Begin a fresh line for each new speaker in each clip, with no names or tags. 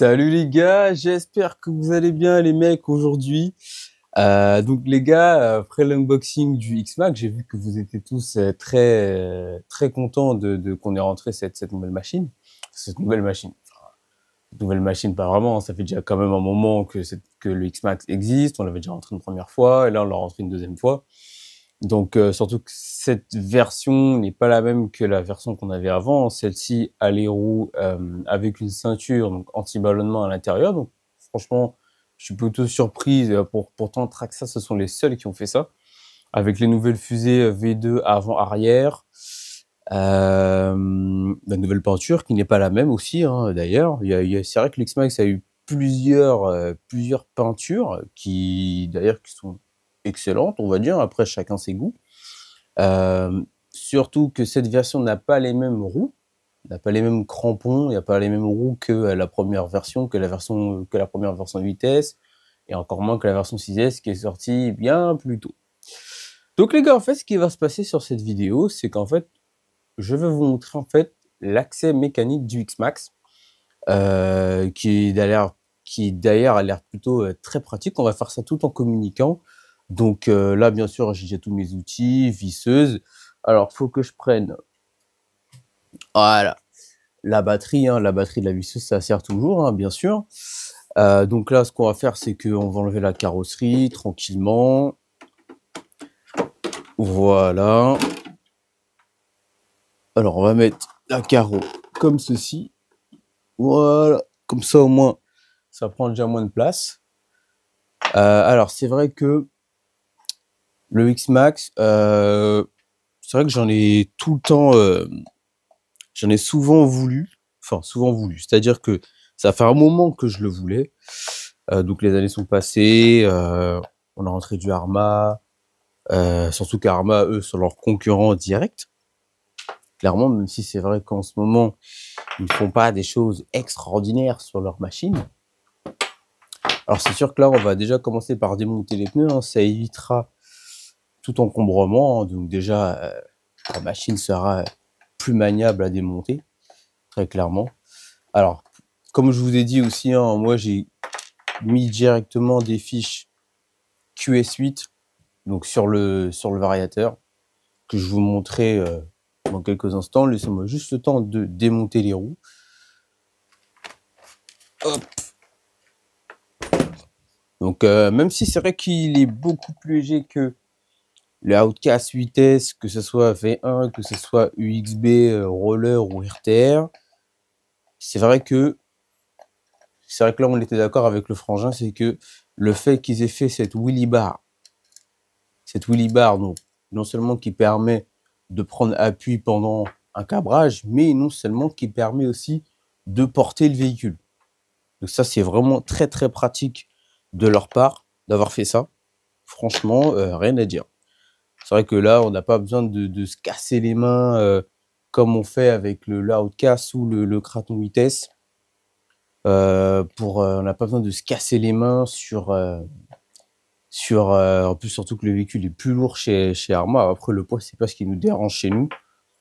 Salut les gars, j'espère que vous allez bien les mecs aujourd'hui. Donc les gars, après l'unboxing du X-Max, j'ai vu que vous étiez tous très contents de qu'on ait rentré cette nouvelle machine. Cette nouvelle machine pas vraiment, hein, ça fait déjà quand même un moment que le X-Max existe, on l'avait déjà rentré une première fois et là on l'a rentré une deuxième fois. Donc surtout que cette version n'est pas la même que la version qu'on avait avant. Celle-ci a les roues avec une ceinture donc anti-ballonnement à l'intérieur. Donc franchement, je suis plutôt surprise. Pourtant, Traxa, ce sont les seuls qui ont fait ça. Avec les nouvelles fusées V2 avant-arrière, la nouvelle peinture qui n'est pas la même aussi. Hein, d'ailleurs, c'est vrai que l'X-Max a eu plusieurs peintures qui d'ailleurs qui sont excellentes, on va dire. Après, chacun ses goûts. Surtout que cette version n'a pas les mêmes roues, n'a pas les mêmes crampons, il n'y a pas les mêmes roues que la première version, que la première version de vitesse, et encore moins que la version 6S qui est sortie bien plus tôt. Donc les gars, en fait, ce qui va se passer sur cette vidéo, c'est qu'en fait, je vais vous montrer en fait l'accès mécanique du X-Max, qui d'ailleurs a l'air plutôt très pratique. On va faire ça tout en communiquant. Donc là, bien sûr, j'ai tous mes outils, visseuse. Alors, faut que je prenne, voilà, la batterie. Hein, la batterie de la visseuse, ça sert toujours, hein, bien sûr. Donc là, ce qu'on va faire, c'est qu'on va enlever la carrosserie tranquillement. Voilà. Alors, on va mettre la carreau comme ceci. Voilà. Comme ça, au moins, ça prend déjà moins de place. Alors, c'est vrai que le X-Max, c'est vrai que j'en ai tout le temps, j'en ai souvent voulu. Enfin, souvent voulu. C'est-à-dire que ça fait un moment que je le voulais. Donc, les années sont passées. On a rentré du Arma. Surtout qu'Arma, eux, sont leurs concurrents directs. Clairement, même si c'est vrai qu'en ce moment, ils ne font pas des choses extraordinaires sur leur machine. Alors c'est sûr que là, on va déjà commencer par démonter les pneus. Hein, ça évitera tout encombrement. Hein, donc déjà, la machine sera plus maniable à démonter, très clairement. Alors, comme je vous ai dit aussi, hein, moi j'ai mis directement des fiches QS8 donc sur le variateur que je vous montrerai dans quelques instants. Laissez-moi juste le temps de démonter les roues. Hop. Donc même si c'est vrai qu'il est beaucoup plus léger que le Outcast 8S, que ce soit V1, que ce soit UXB, Roller ou RTR, c'est vrai que là on était d'accord avec le frangin, c'est que le fait qu'ils aient fait cette wheelie bar, donc non seulement qui permet de prendre appui pendant un cabrage, mais non seulement qui permet aussi de porter le véhicule. Donc ça c'est vraiment très très pratique de leur part d'avoir fait ça. Franchement, rien à dire. C'est vrai que là, on n'a pas besoin de se casser les mains comme on fait avec le Outcast ou le Kraton vitesse. On n'a pas besoin de se casser les mains en plus, surtout que le véhicule est plus lourd chez Arma. Après, le poids, c'est pas ce qui nous dérange chez nous,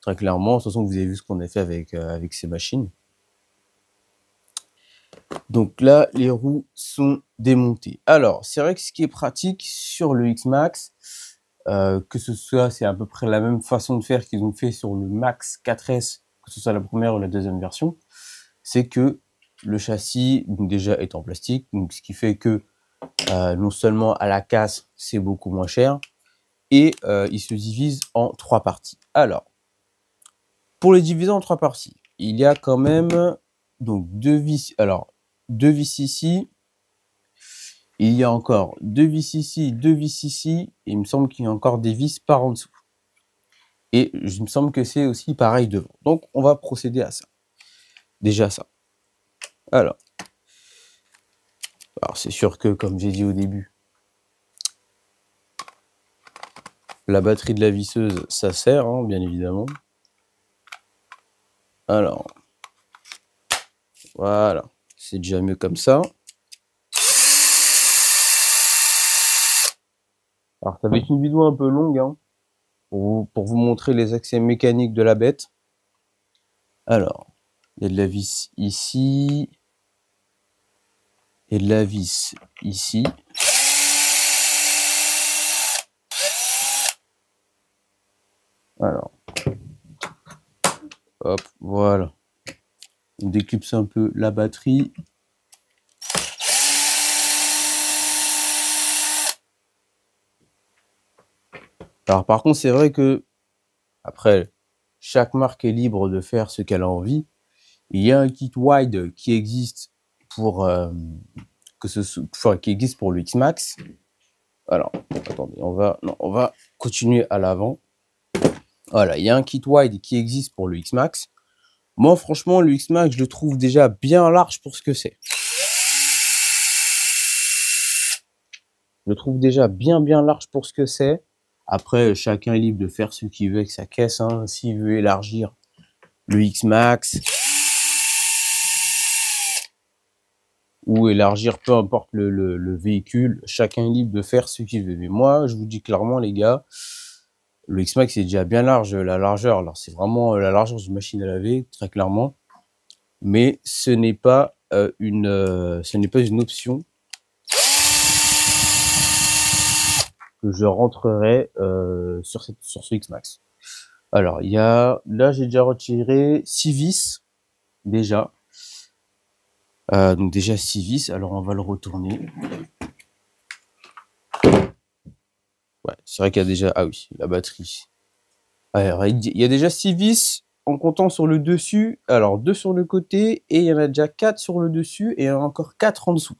très clairement. De toute façon, vous avez vu ce qu'on a fait avec ces machines. Donc là, les roues sont démontées. Alors, c'est vrai que ce qui est pratique sur le X-Max, que ce soit, c'est à peu près la même façon de faire qu'ils ont fait sur le Max 4S, que ce soit la première ou la deuxième version, c'est que le châssis, donc déjà, est en plastique, donc ce qui fait que non seulement à la casse, c'est beaucoup moins cher, et il se divise en 3 parties. Alors, pour les diviser en 3 parties, il y a quand même donc 2 vis, alors 2 vis ici, il y a encore 2 vis ici, 2 vis ici, et il me semble qu'il y a encore des vis par en dessous. Et il me semble que c'est aussi pareil devant. Donc, on va procéder à ça. Déjà ça. Alors c'est sûr que, comme j'ai dit au début, la batterie de la visseuse, ça sert, hein, bien évidemment. Alors, voilà. C'est déjà mieux comme ça. Alors, ça va être une vidéo un peu longue, hein, pour vous montrer les accès mécaniques de la bête. Alors, il y a de la vis ici. et de la vis ici. Alors, hop, voilà. On déclipse un peu la batterie. Alors par contre, c'est vrai que, après, chaque marque est libre de faire ce qu'elle a envie. Il y a un kit wide qui existe pour qui existe pour le X-Max. Alors, attendez, on va continuer à l'avant. Voilà, il y a un kit wide qui existe pour le X-Max. Moi, franchement, le X-Max, je le trouve déjà bien large pour ce que c'est. Je le trouve déjà bien large pour ce que c'est. Après, chacun est libre de faire ce qu'il veut avec sa caisse. Hein. S'il veut élargir le X-Max ou élargir, peu importe le véhicule, chacun est libre de faire ce qu'il veut. Mais moi, je vous dis clairement, les gars, le X-Max est déjà bien large, la largeur. Alors, c'est vraiment la largeur d'une machine à laver, très clairement. Mais ce n'est pas une option que je rentrerai sur ce X-Max. Alors, là, j'ai déjà retiré 6 vis, déjà. Donc déjà 6 vis, alors on va le retourner. Ouais, c'est vrai qu'il y a déjà, ah oui, la batterie. Alors, il y a déjà 6 vis en comptant sur le dessus, alors 2 sur le côté, et il y en a déjà 4 sur le dessus, et il y en a encore 4 en dessous.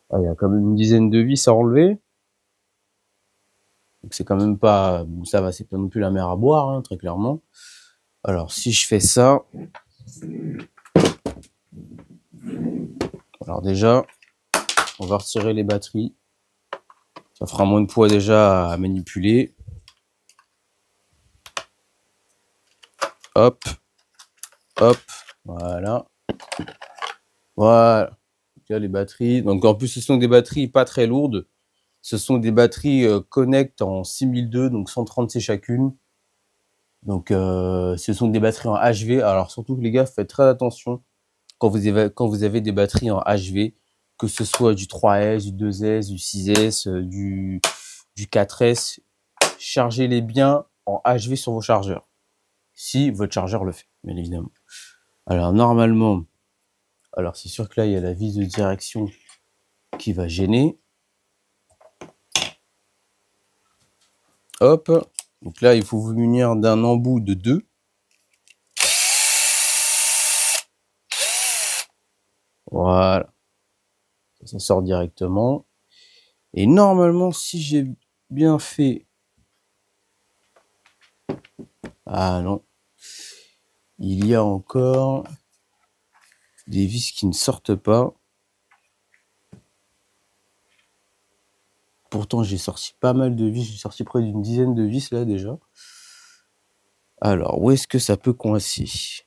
Ah, il y a quand même une dizaine de vis à enlever. Donc c'est quand même pas, ça va, c'est pas non plus la mer à boire, hein, très clairement. Alors si je fais ça, alors déjà, on va retirer les batteries. Ça fera moins de poids déjà à manipuler. Hop, hop, voilà. Voilà. Là, les batteries. Donc en plus, ce sont des batteries pas très lourdes. Ce sont des batteries Connect en 6002, donc 130C chacune. Donc ce sont des batteries en HV. Alors surtout les gars, faites très attention quand vous avez des batteries en HV, que ce soit du 3S, du 2S, du 6S, du 4S, chargez-les bien en HV sur vos chargeurs. Si votre chargeur le fait, bien évidemment. Alors normalement, alors c'est sûr que là il y a la vis de direction qui va gêner. Hop, donc là il faut vous munir d'un embout de 2. Voilà, ça sort directement. Et normalement, si j'ai bien fait... Ah non, il y a encore des vis qui ne sortent pas. Pourtant, j'ai sorti pas mal de vis. J'ai sorti près d'une dizaine de vis là déjà. Alors, où est-ce que ça peut coincer?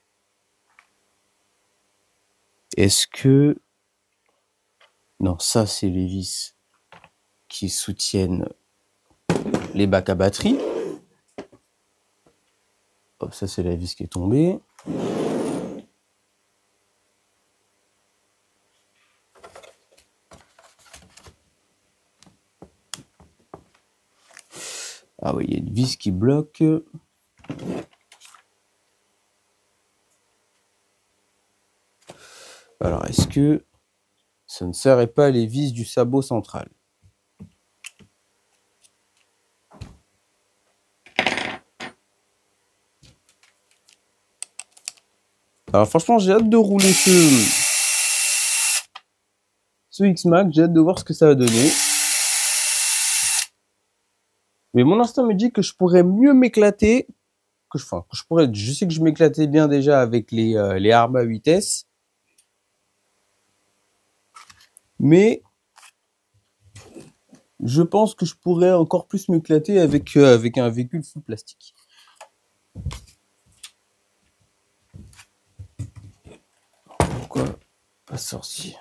Est-ce que... Non, ça, c'est les vis qui soutiennent les bacs à batterie. Hop, ça, c'est la vis qui est tombée. Ah oui, il y a une vis qui bloque. Alors, est-ce que ça ne serait pas les vis du sabot central? Alors franchement, j'ai hâte de rouler ce X-Max, j'ai hâte de voir ce que ça va donner. Mais mon instinct me dit que je pourrais mieux m'éclater, je sais que je m'éclatais bien déjà avec les Arma 8S. Mais je pense que je pourrais encore plus m'éclater avec un véhicule full plastique. Pourquoi pas sorti?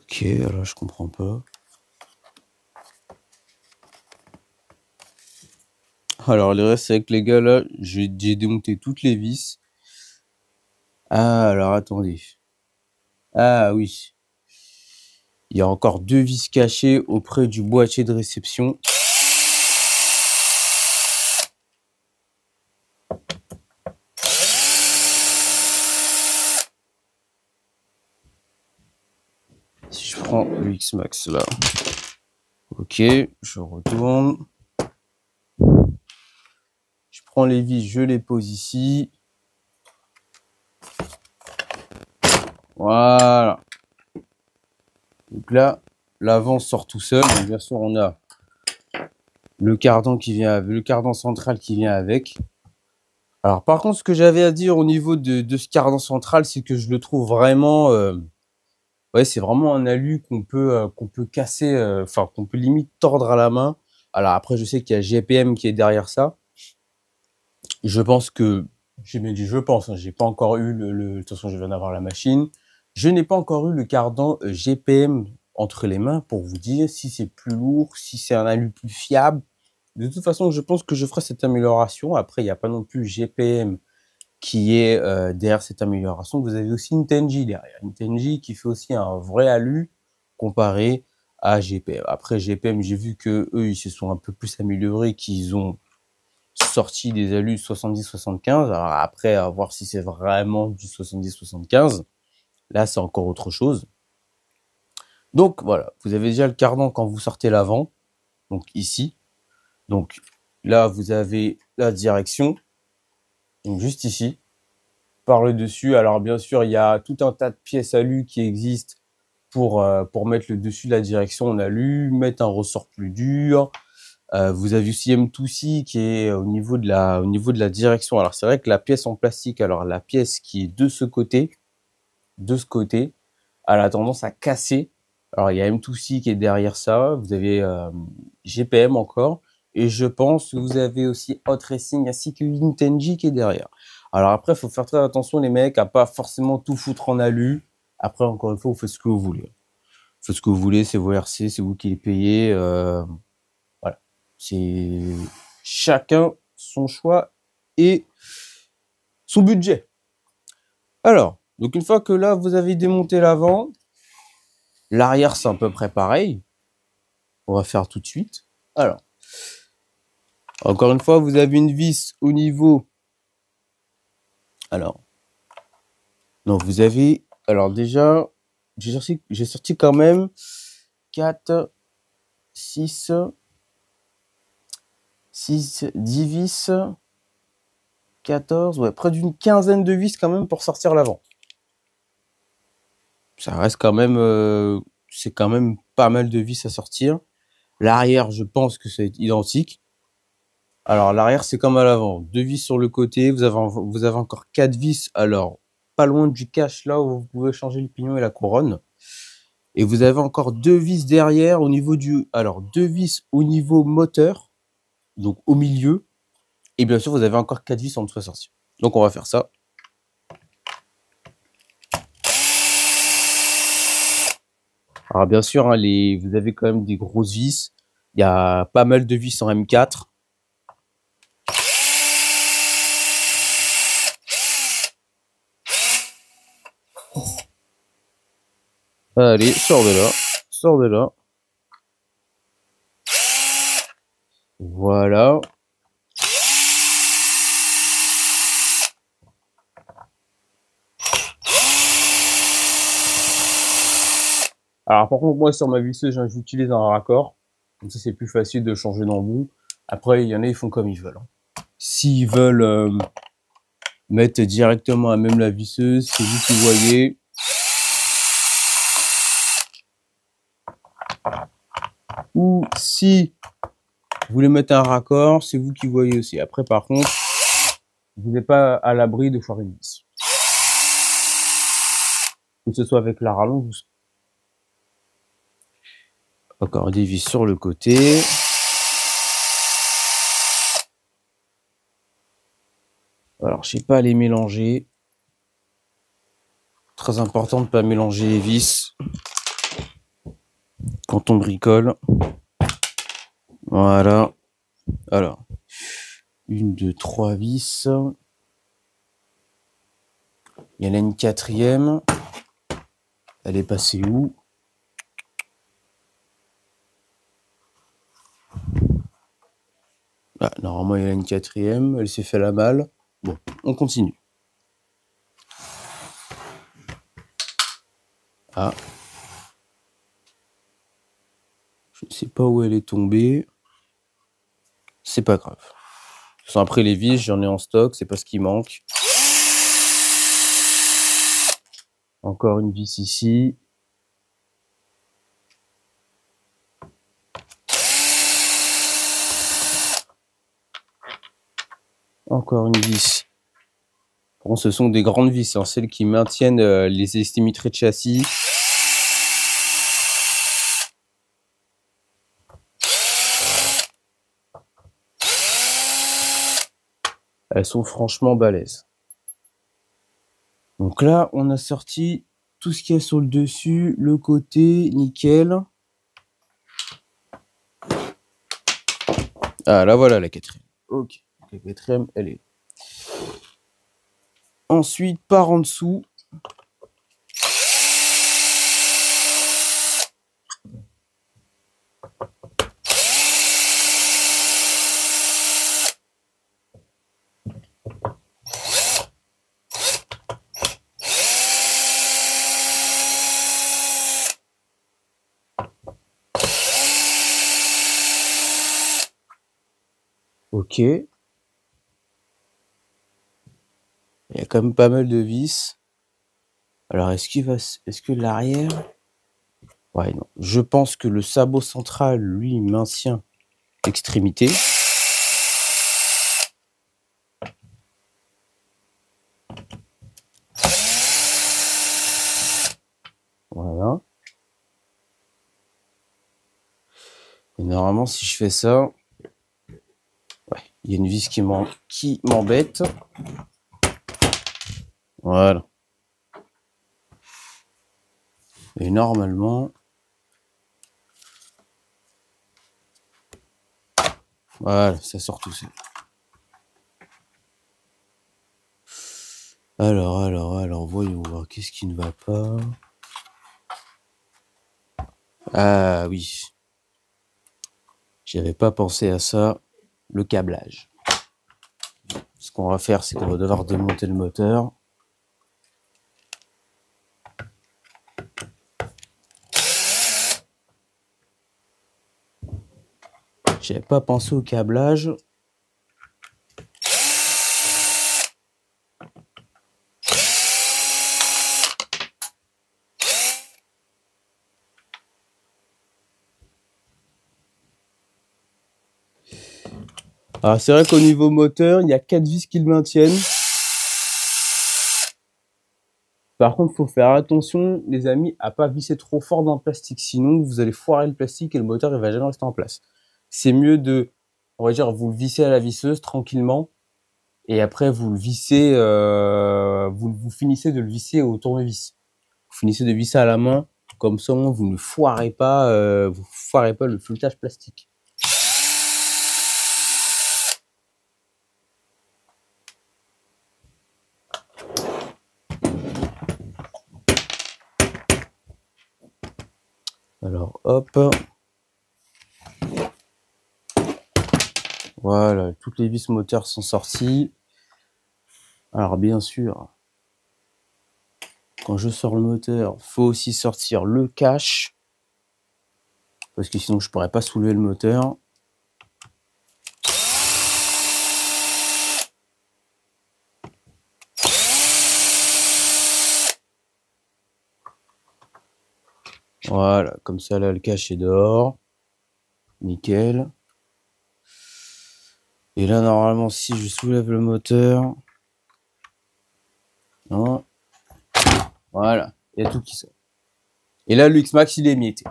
Ok, alors je comprends pas. Alors le reste avec les gars là, j'ai démonté toutes les vis. Ah alors attendez. Ah oui. Il y a encore 2 vis cachées auprès du boîtier de réception. Si je prends le X-Max là. Ok, je retourne. Je prends les vis, je les pose ici. Voilà. Donc là, l'avant sort tout seul. Donc bien sûr, on a le cardan qui vient avec, le cardan central qui vient avec. Alors par contre, ce que j'avais à dire au niveau de ce cardan central, c'est que je le trouve vraiment, ouais, c'est vraiment un alu qu'on peut casser, enfin qu'on peut limite tordre à la main. Alors après, je sais qu'il y a GPM qui est derrière ça. Je pense que, j'ai bien dit je pense, hein, j'ai pas encore eu de toute façon je viens d'avoir la machine. Je n'ai pas encore eu le cardan GPM entre les mains pour vous dire si c'est plus lourd, si c'est un alu plus fiable. De toute façon, je pense que je ferai cette amélioration. Après, il n'y a pas non plus GPM qui est derrière cette amélioration. Vous avez aussi une Tenji derrière. Une Tenji qui fait aussi un vrai alu comparé à GPM. Après, GPM, j'ai vu que eux, ils se sont un peu plus améliorés, qu'ils ont sorti des alus 70-75. Alors après, à voir si c'est vraiment du 70-75. Là, c'est encore autre chose. Donc voilà, vous avez déjà le cardan quand vous sortez l'avant. Donc ici. Donc là, vous avez la direction. Donc juste ici. Par le dessus. Alors bien sûr, il y a tout un tas de pièces alu qui existent pour mettre le dessus de la direction en alu, mettre un ressort plus dur. Vous avez aussi M2C qui est au niveau de la direction. Alors c'est vrai que la pièce en plastique, alors la pièce qui est de ce côté, elle a tendance à casser. Alors il y a M2C qui est derrière ça. Vous avez GPM encore. Et je pense que vous avez aussi Hot Racing ainsi que Intenji qui est derrière. Alors après, il faut faire très attention les mecs à pas forcément tout foutre en alu. Après, encore une fois, vous faites ce que vous voulez. Vous faites ce que vous voulez, c'est vos RC, c'est vous qui les payez. Voilà. C'est chacun son choix et son budget. Alors, donc une fois que là, vous avez démonté l'avant, l'arrière, c'est à peu près pareil. On va faire tout de suite. Alors, encore une fois, vous avez une vis au niveau. Alors, donc vous avez. Alors déjà, j'ai sorti quand même 4, 6, 10 vis, 14, ouais, près d'une quinzaine de vis quand même pour sortir l'avant. Ça reste quand même, c'est quand même pas mal de vis à sortir. L'arrière, je pense que c'est identique. Alors, l'arrière, c'est comme à l'avant. 2 vis sur le côté. Vous avez encore 4 vis. Alors, pas loin du cache là où vous pouvez changer le pignon et la couronne. Et vous avez encore 2 vis derrière au niveau alors, 2 vis au niveau moteur. Donc, au milieu. Et bien sûr, vous avez encore 4 vis en dessous à sortir. Donc, on va faire ça. Alors, bien sûr, hein, vous avez quand même des grosses vis. Il y a pas mal de vis en M4. Allez, sors de là. Sors de là. Voilà. Alors par contre, moi sur ma visseuse, j'utilise un raccord. Comme ça, c'est plus facile de changer d'embout. Après, il y en a, ils font comme ils veulent. S'ils veulent mettre directement à même la visseuse, c'est vous qui voyez. Ou si vous voulez mettre un raccord, c'est vous qui voyez aussi. Après, par contre, vous n'êtes pas à l'abri de foirer une vis. Que ce soit avec la rallonge ou encore des vis sur le côté. Alors, je sais pas les mélanger. Très important de ne pas mélanger les vis quand on bricole. Voilà. Alors, 1, 2, 3 vis. Il y en a une quatrième. Elle est passée où? Ah, normalement, il y en a une quatrième. Elle s'est fait la malle. Bon, on continue. Ah. Je ne sais pas où elle est tombée. C'est pas grave. Après les vis, j'en ai en stock, c'est pas ce qui manque. Encore une vis ici. Encore une vis. Bon, ce sont des grandes vis, hein, celles qui maintiennent les estimitrés de châssis. Elles sont franchement balèzes. Donc là, on a sorti tout ce qu'il y a sur le dessus, le côté, nickel. Ah, là voilà la quatrième. Ok, la quatrième, elle est là. Ensuite, par en dessous. Ok. Il y a quand même pas mal de vis. Alors, est-ce que l'arrière... Ouais, non. Je pense que le sabot central, lui, maintient l'extrémité. Voilà. Et normalement, si je fais ça... Ouais, il y a une vis qui m'embête. Voilà. Et normalement... Voilà, ça sort tout seul. Alors, voyons voir, qu'est-ce qui ne va pas? Ah oui. J'avais pas pensé à ça. Le câblage. Ce qu'on va faire, c'est qu'on va devoir démonter le moteur. J'avais pas pensé au câblage. Alors c'est vrai qu'au niveau moteur, il y a 4 vis qui le maintiennent. Par contre, il faut faire attention, les amis, à pas visser trop fort dans le plastique. Sinon, vous allez foirer le plastique et le moteur, il va jamais rester en place. C'est mieux de, on va dire, vous le vissez à la visseuse tranquillement. Et après, vous le vissez, vous finissez de le visser au tournevis. Vous finissez de visser à la main. Comme ça, vous ne foirez pas, le feuilletage plastique. Alors, hop. Voilà, toutes les vis moteurs sont sorties. Alors, bien sûr, quand je sors le moteur, faut aussi sortir le cache. Parce que sinon, je pourrais pas soulever le moteur. Voilà, comme ça, là, le cache est dehors. Nickel. Et là, normalement, si je soulève le moteur... Non. Voilà, il y a tout qui sort. Et là, le X-Max, il est émietté.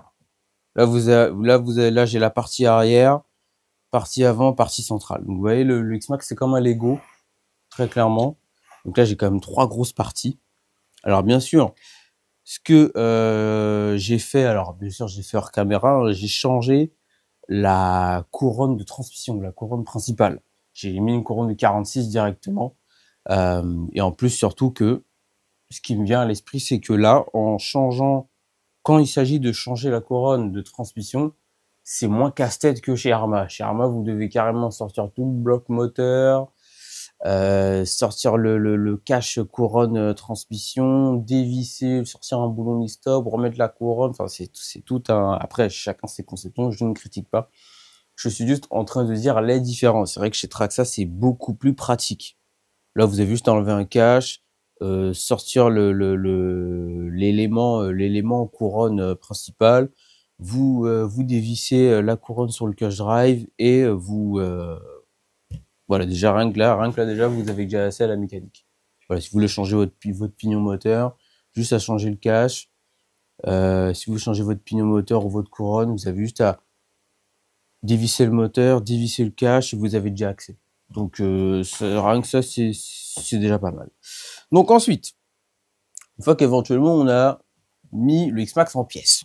Là, j'ai la partie arrière, partie avant, partie centrale. Donc, vous voyez, le X-Max, c'est comme un Lego, très clairement. Donc là, j'ai quand même 3 grosses parties. Alors, bien sûr, ce que j'ai fait, alors bien sûr, j'ai fait hors caméra, j'ai changé la couronne de transmission, la couronne principale. J'ai mis une couronne de 46 directement. Et en plus, surtout que, ce qui me vient à l'esprit, c'est que là, en changeant, quand il s'agit de changer la couronne de transmission, c'est moins casse-tête que chez Arma. Chez Arma, vous devez carrément sortir tout le bloc moteur, sortir le cache couronne transmission, dévisser, sortir un boulon e-stop, remettre la couronne. Enfin, c'est tout un... Après, chacun ses conceptions, je ne critique pas. Je suis juste en train de dire les différences. C'est vrai que chez Traxa, c'est beaucoup plus pratique. Là, vous avez juste enlevé un cache, sortir l'élément couronne principale, vous dévissez la couronne sur le cache drive et voilà, déjà rien que là déjà vous avez déjà assez à la mécanique. Voilà, si vous voulez changer votre pignon moteur, juste à changer le cache. Si vous changez votre pignon moteur ou votre couronne, vous avez juste à dévisser le moteur, dévisser le cache et vous avez déjà accès. Donc rien que ça, c'est déjà pas mal. Donc ensuite, une fois qu'éventuellement on a mis le X-Max en pièces.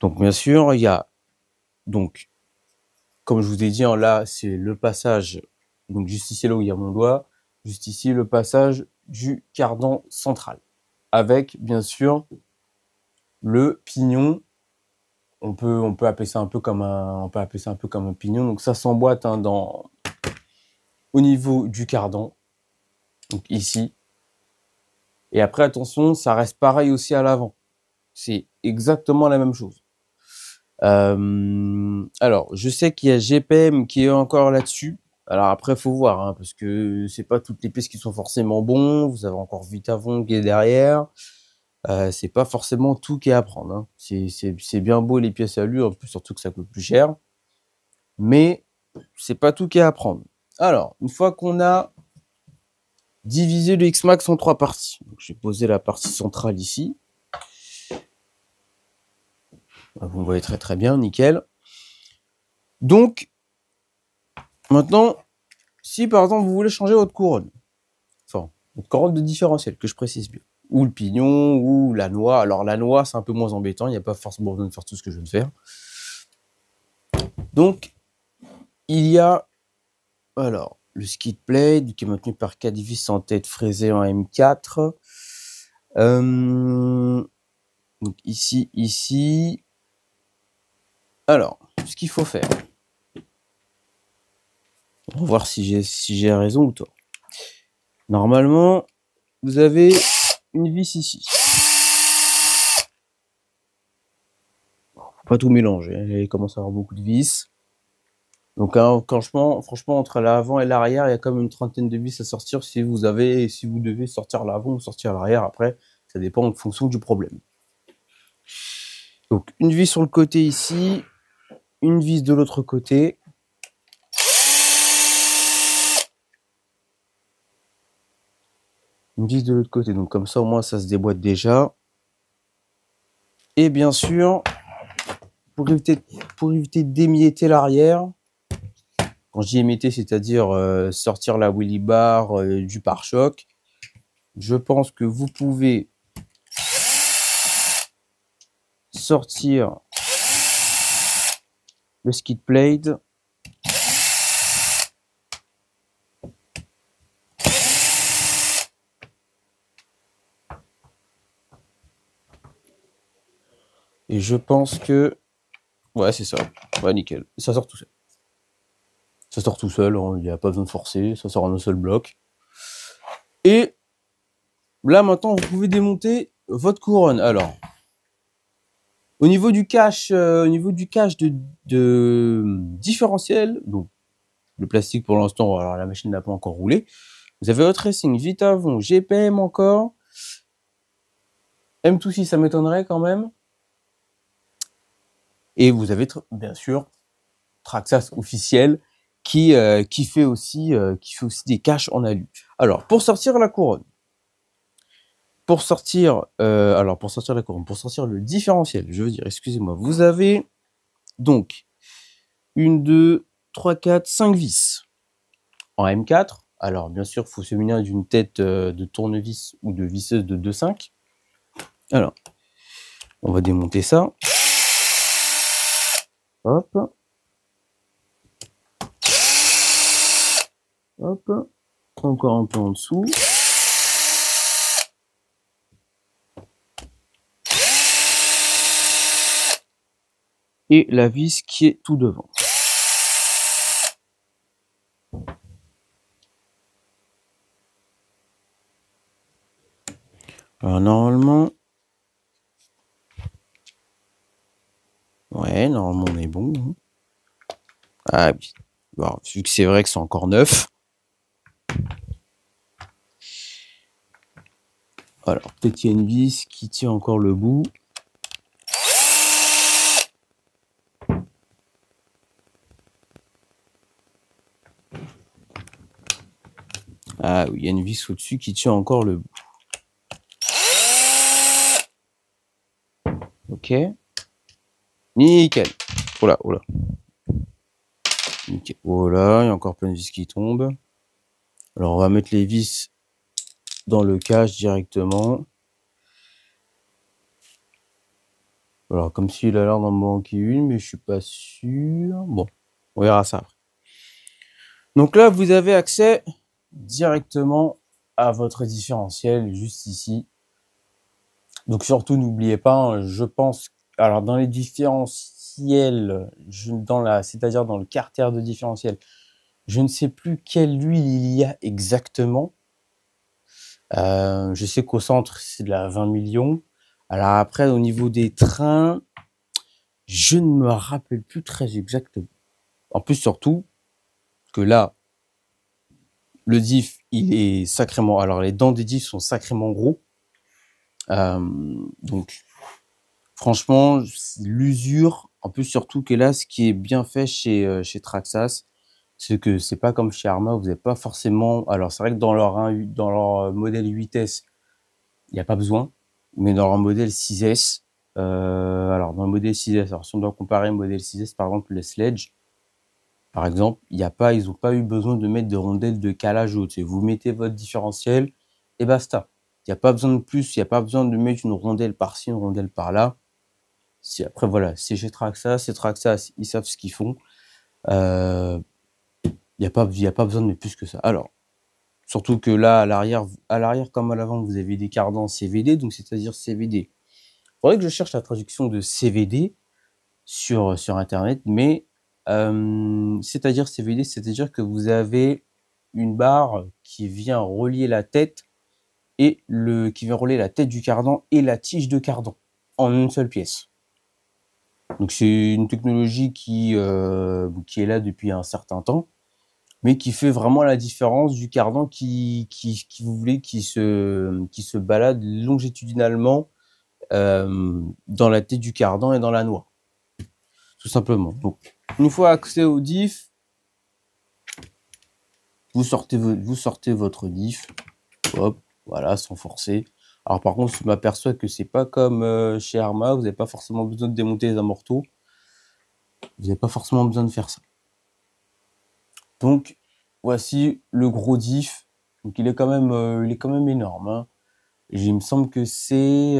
Donc bien sûr, il y a, donc, comme je vous ai dit, là, c'est le passage, donc juste ici là où il y a mon doigt, juste ici le passage du cardan central. Avec, bien sûr, le pignon. On peut appeler ça un peu comme un pignon. Donc ça s'emboîte hein, au niveau du cardan. Donc ici. Et après, attention, ça reste pareil aussi à l'avant. C'est exactement la même chose. Alors, je sais qu'il y a GPM qui est encore là-dessus. Alors après, faut voir, hein, parce que c'est pas toutes les pièces qui sont forcément bons. Vous avez encore Vitavon qui est derrière. C'est pas forcément tout qui est à prendre. Hein. C'est bien beau les pièces à lui, en plus surtout que ça coûte plus cher. Mais c'est pas tout qui est à prendre. Alors, une fois qu'on a divisé le X-Max en 3 parties, je vais poser la partie centrale ici. Vous me voyez très très bien, nickel. Donc, maintenant, si par exemple vous voulez changer votre couronne, enfin, votre couronne de différentiel, que je précise bien, ou le pignon, ou la noix. Alors la noix, c'est un peu moins embêtant, il n'y a pas forcément besoin de faire tout ce que je viens de faire. Donc, il y a, alors, le skid plate, qui est maintenu par 4 vis en tête fraisée en M4. Donc ici. Alors, ce qu'il faut faire. On va voir si j'ai raison ou tort. Normalement, vous avez une vis ici. Faut pas tout mélanger, il commence à avoir beaucoup de vis. Donc franchement, entre l'avant et l'arrière, il y a comme une trentaine de vis à sortir si vous devez sortir l'avant ou sortir l'arrière. Après, ça dépend en fonction du problème. Donc une vis sur le côté ici, une vis de l'autre côté. Une vis de l'autre côté, donc comme ça au moins ça se déboîte déjà. Et bien sûr, pour éviter d'émietter l'arrière, quand je dis émietter, c'est-à-dire sortir la wheelie bar du pare-choc, je pense que vous pouvez sortir le skid plate. Et je pense que... Ouais, c'est ça. Ouais, nickel. Ça sort tout seul. Ça sort tout seul, il n'y a pas besoin de forcer, ça sort en un seul bloc. Et là, maintenant, vous pouvez démonter votre couronne. Alors, au niveau du cache, de différentiel, donc le plastique pour l'instant, alors la machine n'a pas encore roulé. Vous avez votre Racing, Vitavon, GPM encore. M2C, ça m'étonnerait quand même. Et vous avez bien sûr Traxxas officiel qui fait aussi des caches en alu. Alors pour sortir la couronne, pour sortir le différentiel, je veux dire, excusez-moi, vous avez donc 1, 2, 3, 4, 5 vis en M4. Alors bien sûr, il faut se munir d'une tête de tournevis ou de visseuse de 2,5. Alors, on va démonter ça. Hop. Hop. Encore un peu en dessous. Et la vis qui est tout devant. Alors normalement, ouais, normalement on est bon. Ah oui. Alors, vu que c'est vrai que c'est encore neuf. Alors peut-être il y a une vis qui tient encore le bout. Ah oui, il y a une vis au-dessus qui tient encore le bout. Ok. Nickel. Oh là, oh là. Nickel. Oh là, il y a encore plein de vis qui tombent. Alors on va mettre les vis dans le cache directement. Alors comme s'il a l'air d'en manquer une, mais je suis pas sûr. Bon, on verra ça après. Donc là, vous avez accès directement à votre différentiel juste ici. Donc surtout, n'oubliez pas, hein, je pense, alors dans les différentiels, c'est-à-dire dans le carter de différentiel, je ne sais plus quelle huile il y a exactement. Je sais qu'au centre, c'est de la 20 millions. Alors après, au niveau des trains, je ne me rappelle plus très exactement. En plus, surtout, que là, le diff, il est sacrément... Alors, les dents des diffs sont sacrément gros. Donc, franchement, l'usure, en plus, surtout que là, ce qui est bien fait chez Traxxas, c'est que c'est pas comme chez Arma, vous n'avez pas forcément... Alors, c'est vrai que dans leur modèle 8S, il n'y a pas besoin, mais dans leur modèle 6S, alors dans le modèle 6S, alors si on doit comparer le modèle 6S, par exemple, le Sledge, par exemple, ils n'ont pas eu besoin de mettre de rondelles de calage haute. Vous mettez votre différentiel et basta. Il n'y a pas besoin de plus, il n'y a pas besoin de mettre une rondelle par-ci, une rondelle par-là. Après, voilà, c'est chez Traxxas, ils savent ce qu'ils font. Il n'y a pas besoin de mettre plus que ça. Alors, surtout que là, à l'arrière comme à l'avant, vous avez des cardans CVD, donc c'est-à-dire CVD. Il faudrait que je cherche la traduction de CVD sur Internet, mais c'est-à-dire CVD, c'est-à-dire que vous avez une barre qui vient relier la tête du cardan et la tige de cardan en une seule pièce. Donc c'est une technologie qui est là depuis un certain temps, mais qui fait vraiment la différence du cardan qui se balade longitudinalement dans la tête du cardan et dans la noix. Tout simplement. Donc, une fois accès au diff, vous sortez votre diff, hop, voilà, sans forcer. Alors par contre, je m'aperçois que c'est pas comme chez Arma, vous n'avez pas forcément besoin de démonter les amortos. Vous n'avez pas forcément besoin de faire ça. Donc, voici le gros diff. Donc il est quand même énorme. Hein. Il me semble que c'est...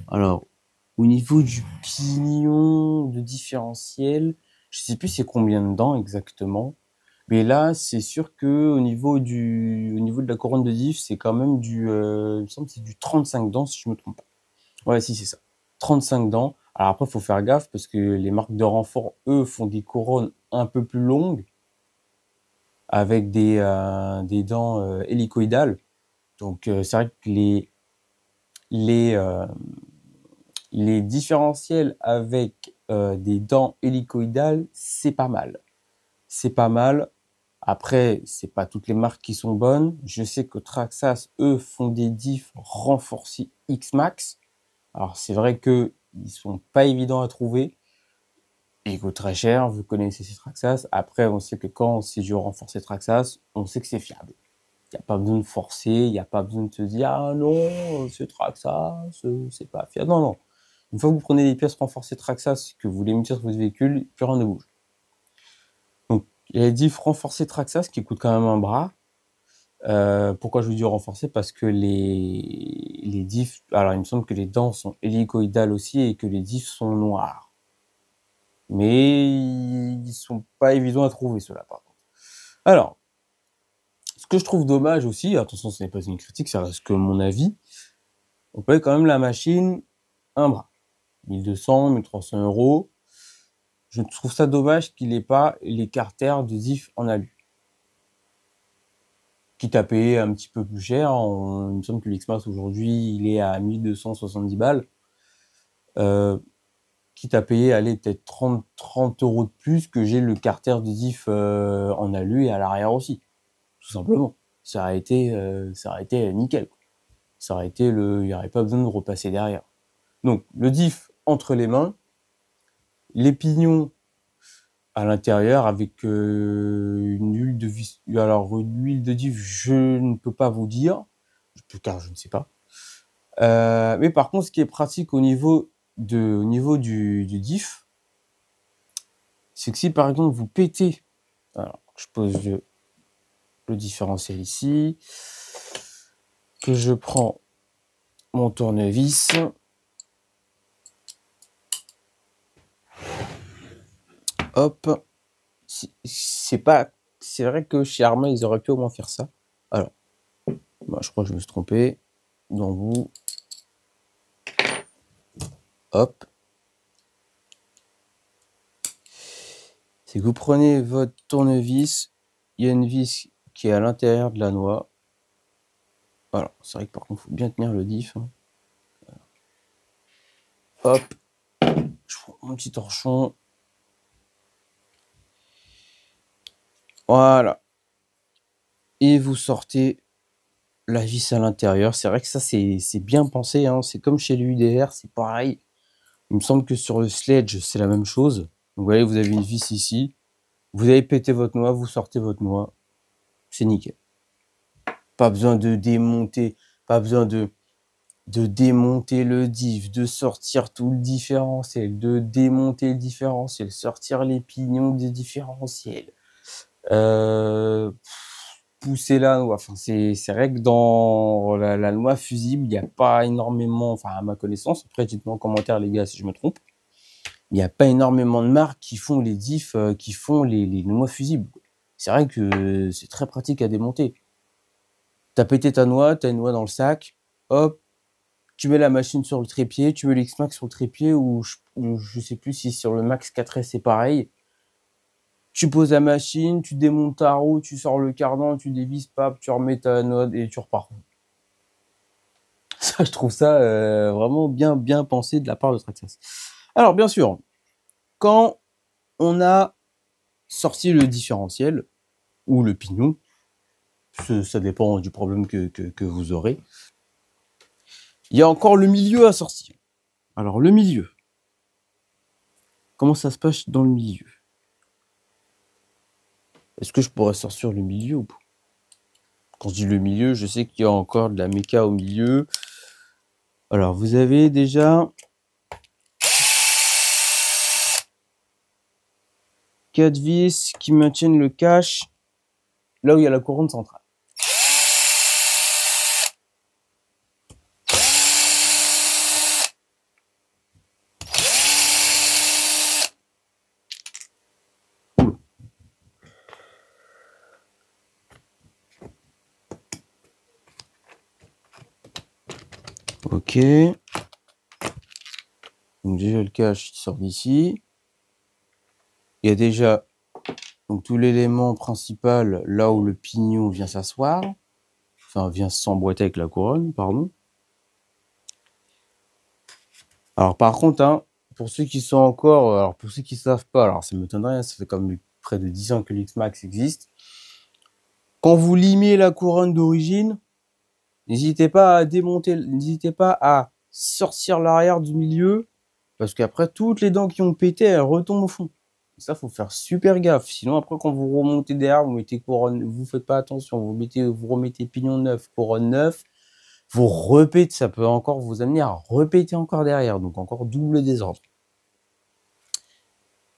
alors, au niveau du pignon de différentiel, je sais plus c'est combien de dents exactement. Mais là, c'est sûr que au niveau de la couronne de diff, c'est quand même il me semble que c'est du 35 dents si je me trompe pas. Ouais, si c'est ça. 35 dents. Alors après, il faut faire gaffe parce que les marques de renfort, eux, font des couronnes un peu plus longues avec des dents hélicoïdales. Donc c'est vrai que les différentiels avec des dents hélicoïdales, c'est pas mal. C'est pas mal. Après, c'est pas toutes les marques qui sont bonnes. Je sais que Traxxas, eux, font des diffs renforcés X-Max. Alors, c'est vrai que ils sont pas évidents à trouver. Ils coûtent très cher, vous connaissez ces Traxxas. Après, on sait que quand c'est du renforcé Traxxas, on sait que c'est fiable. Il n'y a pas besoin de forcer, il n'y a pas besoin de se dire ah non, ce Traxxas, c'est pas fiable. Non, non. Une fois que vous prenez des pièces renforcées Traxxas, que vous les mettez sur votre véhicule, plus rien ne bouge. Donc, il y a les diffs renforcés Traxxas qui coûtent quand même un bras. Pourquoi je vous dis renforcé? Parce que les diffs, alors il me semble que les dents sont hélicoïdales aussi et que les diffs sont noirs. Mais ils sont pas évidents à trouver, ceux-là, par contre. Alors, ce que je trouve dommage aussi, attention, ce n'est pas une critique, ça reste que mon avis, on paye quand même la machine un bras. 1200, 1300 euros. Je trouve ça dommage qu'il n'ait pas les carters de diff en alu. Quitte à payer un petit peu plus cher, il me semble que l'X-Max aujourd'hui, il est à 1270 balles. Quitte à payer, allez, peut-être 30 euros de plus que j'ai le carter de diff en alu et à l'arrière aussi. Tout simplement. Ça aurait été nickel, quoi. Ça aurait été il n'y aurait pas besoin de repasser derrière. Donc, le diff entre les mains, les pignons à l'intérieur avec une huile de vis. Alors, une huile de diff, je ne peux pas vous dire, car je ne sais pas. Mais par contre, ce qui est pratique au niveau du diff, c'est que si par exemple vous pétez, alors je pose le différentiel ici, que je prends mon tournevis, hop, c'est vrai que chez Arma ils auraient pu au moins faire ça. Alors, bah, je crois que je me suis trompé. Dans vous, hop, c'est que vous prenez votre tournevis, il y a une vis qui est à l'intérieur de la noix. Alors, c'est vrai que par contre, il faut bien tenir le diff. Hein. Hop, je prends mon petit torchon. Voilà. Et vous sortez la vis à l'intérieur. C'est vrai que ça, c'est bien pensé. Hein. C'est comme chez l'UDR, c'est pareil. Il me semble que sur le Sledge, c'est la même chose. Donc, vous voyez, vous avez une vis ici. Vous avez pété votre noix, vous sortez votre noix. C'est nickel. Pas besoin de démonter, pas besoin de démonter le diff, de sortir tout le différentiel, de démonter le différentiel, sortir les pignons des différentiels. Pousser la noix. Enfin, c'est vrai que dans la noix fusible, il n'y a pas énormément, enfin à ma connaissance, après dites-moi en commentaire les gars si je me trompe, il n'y a pas énormément de marques qui font les diffs, qui font les noix fusibles. C'est vrai que c'est très pratique à démonter. T'as pété ta noix, t'as une noix dans le sac, hop, tu mets la machine sur le trépied, tu mets l'X-Max sur le trépied, ou je sais plus si sur le Max 4S c'est pareil. Tu poses la machine, tu démontes ta roue, tu sors le cardan, tu dévisses, pap, tu remets ta noix et tu repars. Ça, je trouve ça vraiment bien pensé de la part de Traxxas. Alors, bien sûr, quand on a sorti le différentiel ou le pignon, ça dépend du problème que vous aurez, il y a encore le milieu à sortir. Alors, le milieu. Comment ça se passe dans le milieu? Est-ce que je pourrais sortir le milieu ou pas? Quand je dis le milieu, je sais qu'il y a encore de la méca au milieu. Alors, vous avez déjà 4 vis qui maintiennent le cache là où il y a la couronne centrale. Ok. Donc déjà le cache qui sort d'ici. Il y a déjà donc tout l'élément principal là où le pignon vient s'asseoir. Enfin, vient s'emboîter avec la couronne, pardon. Alors par contre, hein, pour ceux qui sont encore, alors pour ceux qui ne savent pas, alors ça m'étonnerait, ça fait comme près de 10 ans que l'X-Max existe. Quand vous limez la couronne d'origine, n'hésitez pas à démonter, n'hésitez pas à sortir l'arrière du milieu Parce qu'après, toutes les dents qui ont pété, elles retombent au fond. Ça, faut faire super gaffe. Sinon, après, quand vous remontez derrière, vous mettez couronne, vous faites pas attention, vous remettez pignon neuf, couronne neuf, vous repétez, ça peut encore vous amener à repéter encore derrière. Donc, encore double désordre.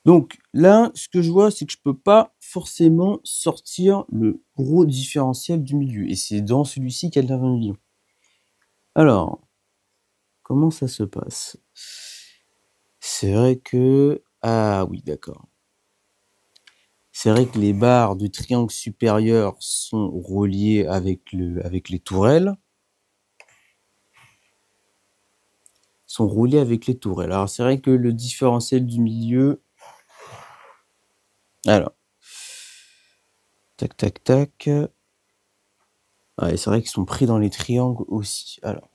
Donc, là, ce que je vois, c'est que je peux pas forcément sortir le gros différentiel du milieu. Et c'est dans celui-ci qu'il y a de la lion. Alors, comment ça se passe? C'est vrai que... Ah oui, d'accord. C'est vrai que les barres du triangle supérieur sont reliées avec les tourelles. Sont reliées avec les tourelles. Alors, c'est vrai que le différentiel du milieu... Alors. Tac, tac, tac. Ouais, c'est vrai qu'ils sont pris dans les triangles aussi. Alors.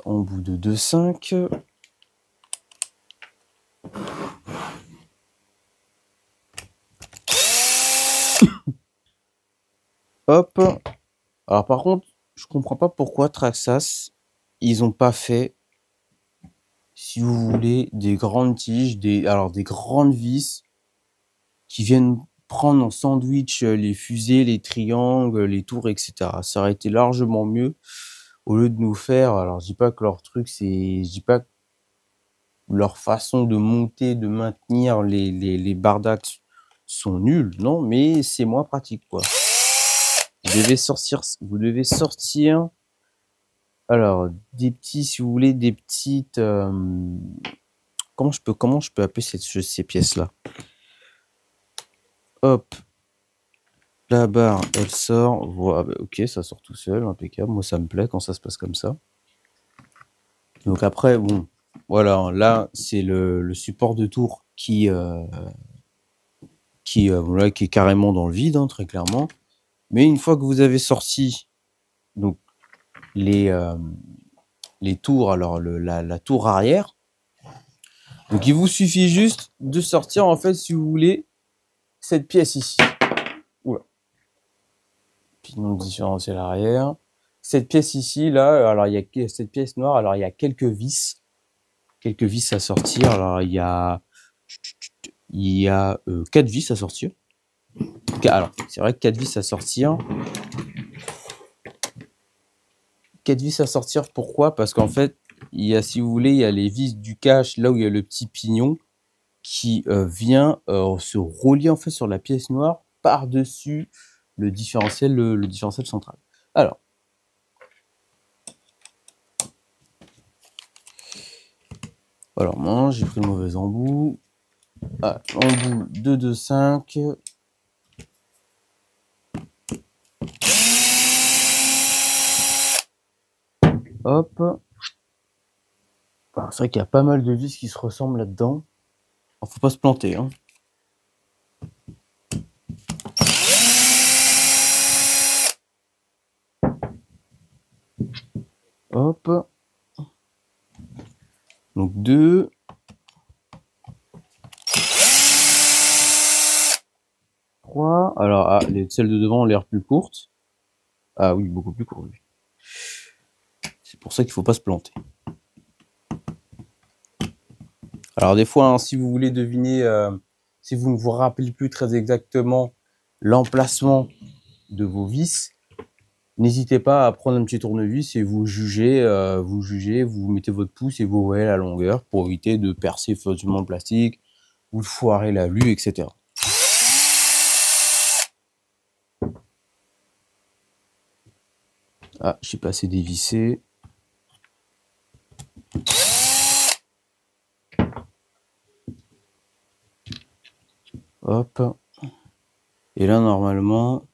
En bout de 2,5. Hop. Alors par contre, je comprends pas pourquoi Traxxas, ils ont pas fait, si vous voulez, des grandes tiges, des grandes vis qui viennent prendre en sandwich les fusées, les triangles, les tours, etc. Ça aurait été largement mieux au lieu de nous faire. Alors je dis pas que leur truc je dis pas que leur façon de monter, de maintenir les bardax sont nuls, non, mais c'est moins pratique quoi. Vous devez sortir, alors, des petits, si vous voulez, des petites, comment je peux appeler ces pièces-là? Hop, la barre, elle sort, voilà, ok, ça sort tout seul, impeccable, moi ça me plaît quand ça se passe comme ça. Donc après, bon, voilà, là, c'est le support de tour voilà, qui est carrément dans le vide, hein, très clairement. Mais une fois que vous avez sorti donc les tours, alors la tour arrière, donc il vous suffit juste de sortir en fait, si vous voulez, cette pièce ici. Oula. Pignon différentiel arrière. Cette pièce ici, là, alors il y a cette pièce noire, alors il y a quelques vis à sortir. Alors il y a 4 vis à sortir. Alors, c'est vrai que 4 vis à sortir. 4 vis à sortir, pourquoi? Parce qu'en fait, il y a, si vous voulez, il y a les vis du cache, là où il y a le petit pignon, qui vient se relier en fait sur la pièce noire par-dessus le différentiel central. Alors, moi j'ai pris le mauvais embout. Ah, embout 2, 2, 5. Hop. Ah, c'est vrai qu'il y a pas mal de vis qui se ressemblent là-dedans. Faut pas se planter, hein. Hop. Donc 2. 3. Alors, celles de devant ont l'air plus courtes. Ah oui, beaucoup plus courtes. C'est pour ça qu'il faut pas se planter. Alors des fois, hein, si vous voulez deviner, si vous ne vous rappelez plus très exactement l'emplacement de vos vis, n'hésitez pas à prendre un petit tournevis et vous jugez, vous mettez votre pouce et vous voyez la longueur pour éviter de percer facilement le plastique ou de foirer la lue, etc. Ah, j'ai pas assez dévissé. Hop. Et là, normalement...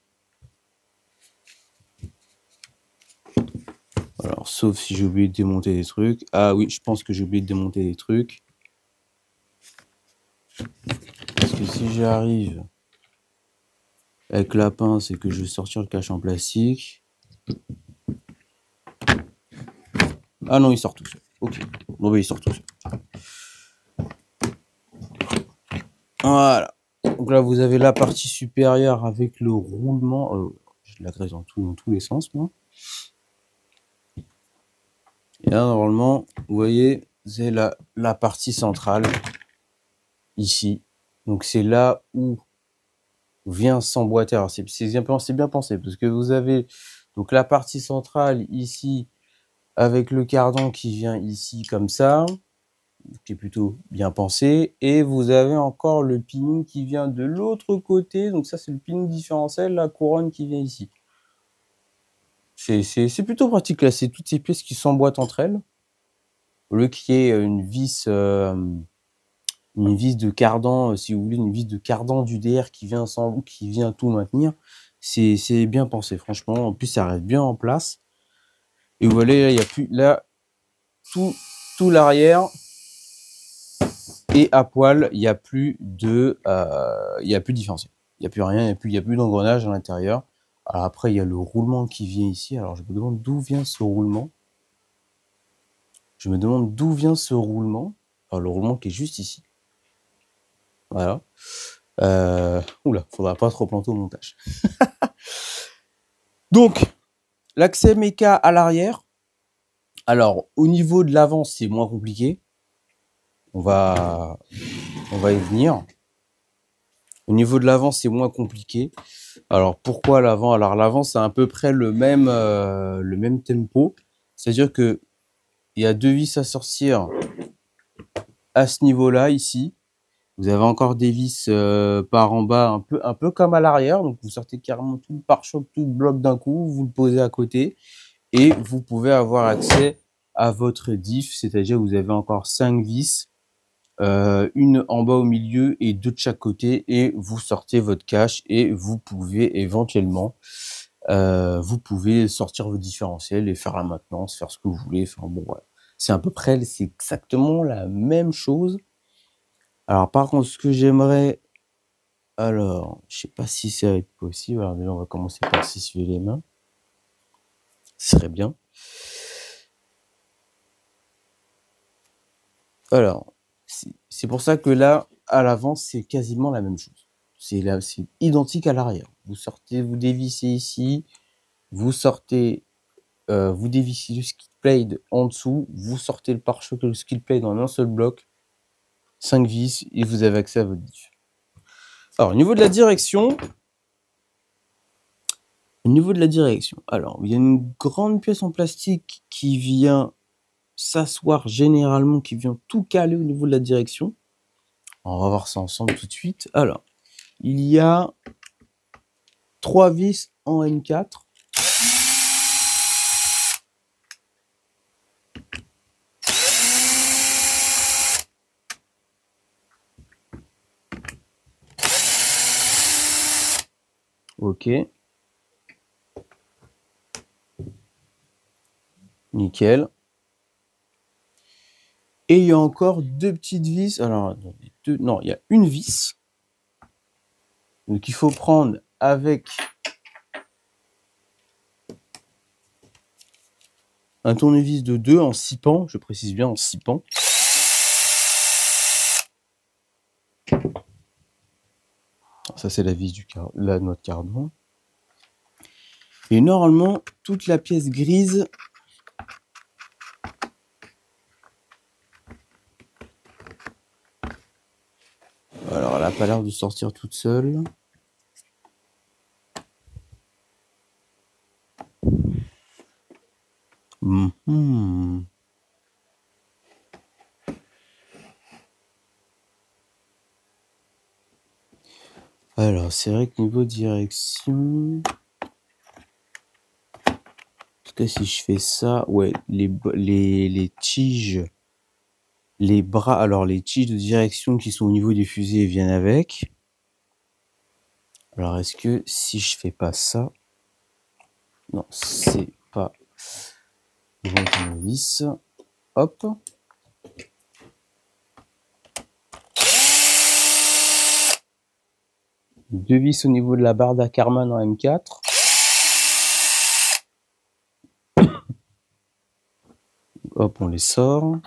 Alors, sauf si j'ai oublié de démonter des trucs. Ah oui, je pense que j'ai oublié de démonter des trucs. Parce que si j'arrive avec la pince et que je vais sortir le cache en plastique... Ah non, il sort tout seul. Ok. Bon, bah, il sort tout seul. Voilà. Donc là, vous avez la partie supérieure avec le roulement. J'ai de la graisse dans tous les sens, moi. Et là, normalement, vous voyez, c'est la partie centrale, ici. Donc, c'est là où vient s'emboîter. Alors, c'est bien pensé, parce que vous avez donc la partie centrale ici, avec le cardan qui vient ici, comme ça, qui est plutôt bien pensé. Et vous avez encore le pinning qui vient de l'autre côté. Donc, ça, c'est le pinning différentiel, la couronne qui vient ici. C'est plutôt pratique, là. C'est toutes ces pièces qui s'emboîtent entre elles. Au lieu qu'il y ait une vis de cardan, si vous voulez, une vis de cardan d'UDR qui vient tout maintenir. C'est bien pensé, franchement. En plus, ça reste bien en place. Et vous voyez, là, il n'y a plus, là, tout l'arrière est à poil. Il n'y a plus de, différentiel. Il n'y a plus rien, il n'y a plus d'engrenage à l'intérieur. Alors après, il y a le roulement qui vient ici. Alors, je me demande d'où vient ce roulement. Enfin, le roulement qui est juste ici. Voilà. Oula, faudra pas trop planter au montage. Donc, l'accès méca à l'arrière. Alors, au niveau de l'avant, c'est moins compliqué. On va y venir. Au niveau de l'avant, c'est moins compliqué. Alors, pourquoi l'avant? Alors, l'avant, c'est à peu près le même tempo. C'est-à-dire que il y a deux vis à sortir à ce niveau-là, ici. Vous avez encore des vis par en bas, un peu comme à l'arrière. Donc, vous sortez carrément tout le pare-choc, tout le bloc d'un coup. Vous le posez à côté. Et vous pouvez avoir accès à votre diff. C'est-à-dire que vous avez encore 5 vis. Une en bas au milieu et deux de chaque côté, et vous sortez votre cache et vous pouvez éventuellement vous pouvez sortir vos différentiels et faire la maintenance, faire ce que vous voulez. Enfin bon, voilà. C'est à peu près, c'est exactement la même chose. Alors par contre, ce que j'aimerais, alors je sais pas si ça va être possible. Alors déjà, on va commencer par s'essuyer les mains, ce serait bien. Alors c'est pour ça que là, à l'avant, c'est quasiment la même chose. C'est identique à l'arrière. Vous sortez, vous dévissez ici, vous sortez, vous dévissez le skid plate en dessous, vous sortez le pare-choc et le skid plate dans un seul bloc, 5 vis, et vous avez accès à votre diff. Alors, au niveau de la direction, alors, il y a une grande pièce en plastique qui vient s'asseoir généralement, qui vient tout caler au niveau de la direction. On va voir ça ensemble tout de suite. Alors, il y a 3 vis en M4. Ok. Nickel. Et il y a encore 2 petites vis. Alors, non, il y a une vis. Donc, il faut prendre avec un tournevis de 2 en 6 pans. Je précise bien en 6 pans. Ça, c'est la vis de notre cardan. Et normalement, toute la pièce grise alors, elle n'a pas l'air de sortir toute seule. Alors, c'est vrai que niveau direction... En tout cas, si je fais ça, ouais, les tiges, les bras, alors les tiges de direction qui sont au niveau des fusées viennent avec. Alors, est-ce que si je fais pas ça... Non, c'est pas devant le vis. Hop. Deux vis au niveau de la barre d'Ackerman en M4. Hop, on les sort.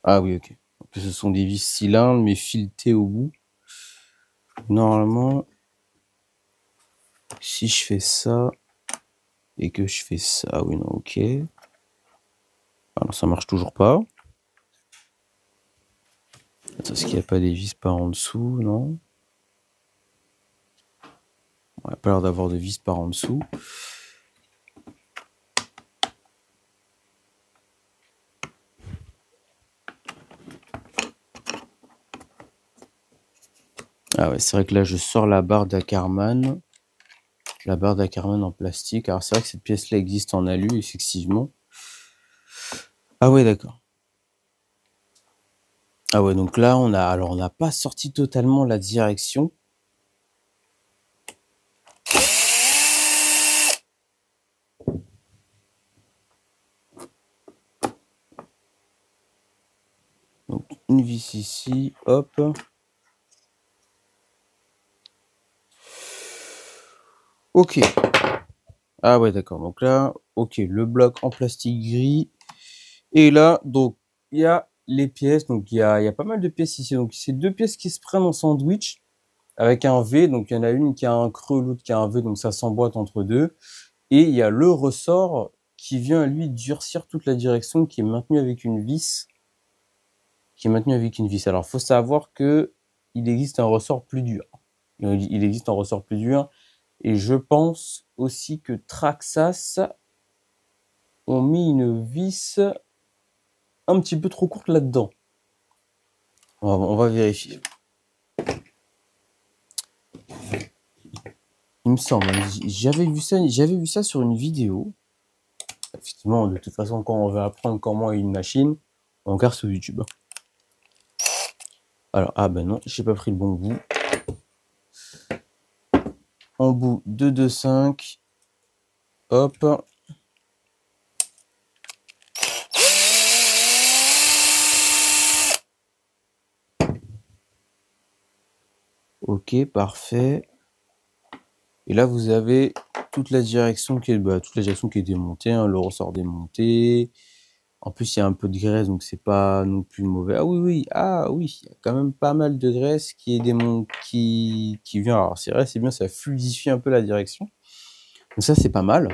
Ah oui, ok. En plus, ce sont des vis cylindres, mais filetées au bout. Normalement, si je fais ça et que je fais ça, oui, non, ok. Alors, ça marche toujours pas. Est-ce qu'il n'y a pas des vis par en dessous? Non. On n'a pas l'air d'avoir de vis par en dessous. Ah ouais, c'est vrai que là, je sors la barre d'Ackerman. La barre d'Ackerman en plastique. Alors, c'est vrai que cette pièce-là existe en alu, effectivement. Ah ouais, d'accord. Ah ouais, donc là, on n'a pas sorti totalement la direction. Donc, une vis ici, hop. Ok. Ah ouais, d'accord. Donc là, ok, le bloc en plastique gris. Et là, donc, il y a les pièces. Donc, il y a pas mal de pièces ici. Donc, c'est deux pièces qui se prennent en sandwich avec un V. Donc, il y en a une qui a un creux, l'autre qui a un V. Donc, ça s'emboîte entre deux. Et il y a le ressort qui vient, lui, durcir toute la direction, qui est maintenu avec une vis. Alors, faut savoir que il existe un ressort plus dur. Il existe un ressort plus dur. Et je pense aussi que Traxxas ont mis une vis un petit peu trop courte là-dedans. On va vérifier. Il me semble, j'avais vu ça sur une vidéo. Effectivement, de toute façon, quand on veut apprendre comment une machine, on regarde sur YouTube. Alors, ah ben non, j'ai pas pris le bon bout. En bout 225. Hop. Ok, parfait. Et là, vous avez toute la direction qui est démontée, hein, le ressort démonté. En plus, il y a un peu de graisse, donc c'est pas non plus mauvais. Ah oui, il y a quand même pas mal de graisse qui est qui vient. Alors c'est vrai, c'est bien, ça fluidifie un peu la direction. Donc ça, c'est pas mal.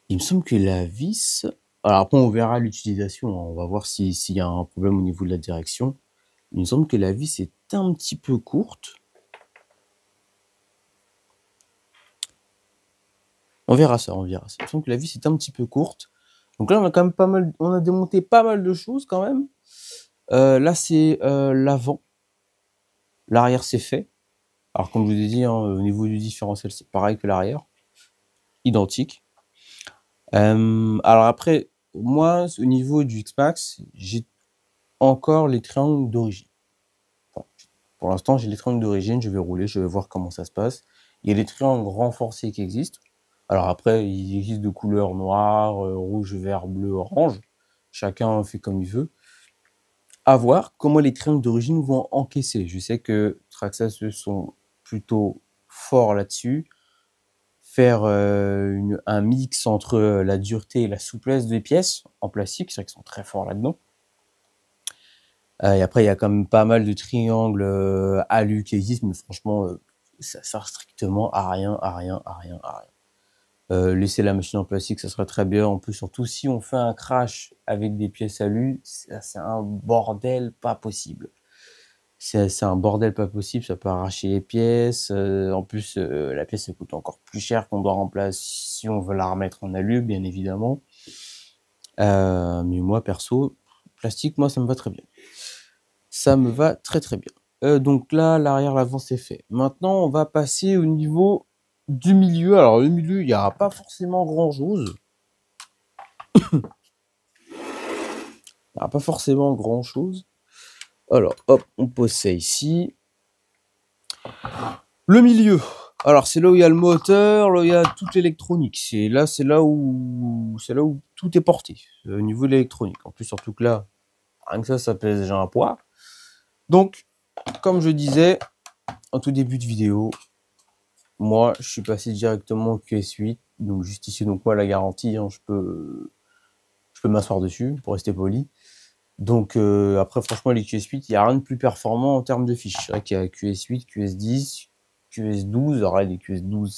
Il me semble que la vis. Alors après, on verra l'utilisation. On va voir s'il y a un problème au niveau de la direction. Il me semble que la vis est un petit peu courte. On verra ça. Il me semble que la vis est un petit peu courte. Donc là, on a quand même on a démonté pas mal de choses quand même. Là, c'est l'avant. L'arrière, c'est fait. Alors, comme je vous ai dit, hein, au niveau du différentiel, c'est pareil que l'arrière. Identique. Alors après, moi, au niveau du X-Max, j'ai encore les triangles d'origine. Bon, pour l'instant, j'ai les triangles d'origine. Je vais rouler, je vais voir comment ça se passe. Il y a les triangles renforcés qui existent. Alors après, il existe de couleurs noires, rouge, vert, bleu, orange. Chacun fait comme il veut. À voir comment les triangles d'origine vont encaisser. Je sais que Traxxas sont plutôt forts là-dessus. Faire un mix entre la dureté et la souplesse des pièces en plastique, c'est vrai qu'ils sont très forts là-dedans. Et après, il y a quand même pas mal de triangles alu qui existent, mais franchement, ça sert strictement à rien. Laisser la machine en plastique, ça serait très bien. En plus, surtout si on fait un crash avec des pièces alu, c'est un bordel pas possible. C'est un bordel pas possible, ça peut arracher les pièces. En plus, la pièce ça coûte encore plus cher qu'on doit remplacer si on veut la remettre en alu, bien évidemment. Mais moi, perso, plastique, moi, ça me va très bien. Ça me va très très bien. Donc là, l'arrière, l'avant, c'est fait. Maintenant, on va passer au niveau du milieu. Alors, le milieu, il n'y aura pas forcément grand-chose. Alors, hop, on pose ça ici. Le milieu. Alors, c'est là où il y a le moteur, là où il y a toute l'électronique. C'est là où tout est porté, au niveau de l'électronique. En plus, surtout que là, rien que ça pèse déjà un poids. Donc, comme je disais en tout début de vidéo, moi, je suis passé directement au QS8. Donc, juste ici, donc moi, la garantie, hein, je peux m'asseoir dessus pour rester poli. Donc, après, franchement, les QS8, il n'y a rien de plus performant en termes de fiches. C'est vrai qu'il y a QS8, QS10, QS12. Alors là, les QS12,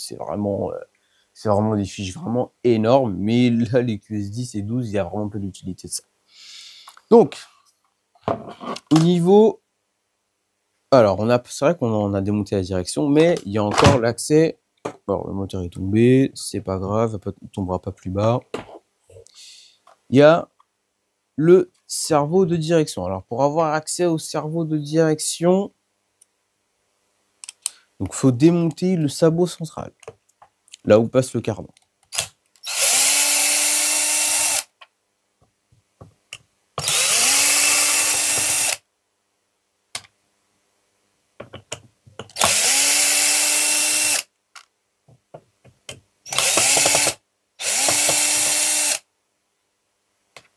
c'est vraiment des fiches vraiment énormes, mais là, les QS10 et 12, il y a vraiment peu d'utilité de ça. Donc, au niveau... Alors, c'est vrai qu'on en a démonté la direction, mais il y a encore l'accès. Alors, le moteur est tombé, c'est pas grave, il tombera pas plus bas. Il y a le cerveau de direction. Alors, pour avoir accès au cerveau de direction, donc faut démonter le sabot central, là où passe le cardan.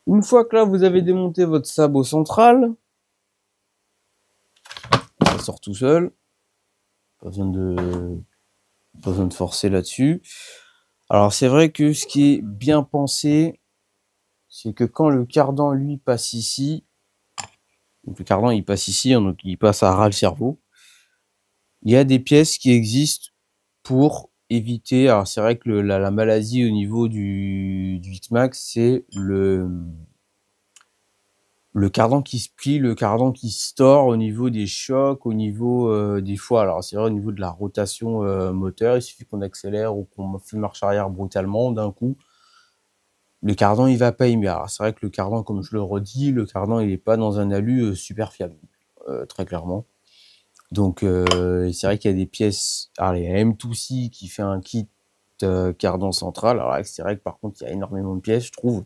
Une fois que là, vous avez démonté votre sabot central, ça sort tout seul. Pas besoin de forcer là-dessus. Alors, c'est vrai que ce qui est bien pensé, c'est que quand le cardan, lui, passe ici, donc le cardan, il passe ici, donc il passe à ras le cerveau, il y a des pièces qui existent pour éviter... Alors, c'est vrai que la maladie au niveau du X-Max, c'est le cardan qui se plie, le cardan qui se tord au niveau des chocs, au niveau des fois. Alors, c'est vrai, au niveau de la rotation moteur, il suffit qu'on accélère ou qu'on fait marche arrière brutalement d'un coup. Le cardan, il va pas aimer. Alors, c'est vrai que le cardan, comme je le redis, le cardan, il est pas dans un alu super fiable, très clairement. Donc, c'est vrai qu'il y a des pièces. Alors, il y a M2C qui fait un kit cardan central. Alors, c'est vrai que par contre, il y a énormément de pièces, je trouve.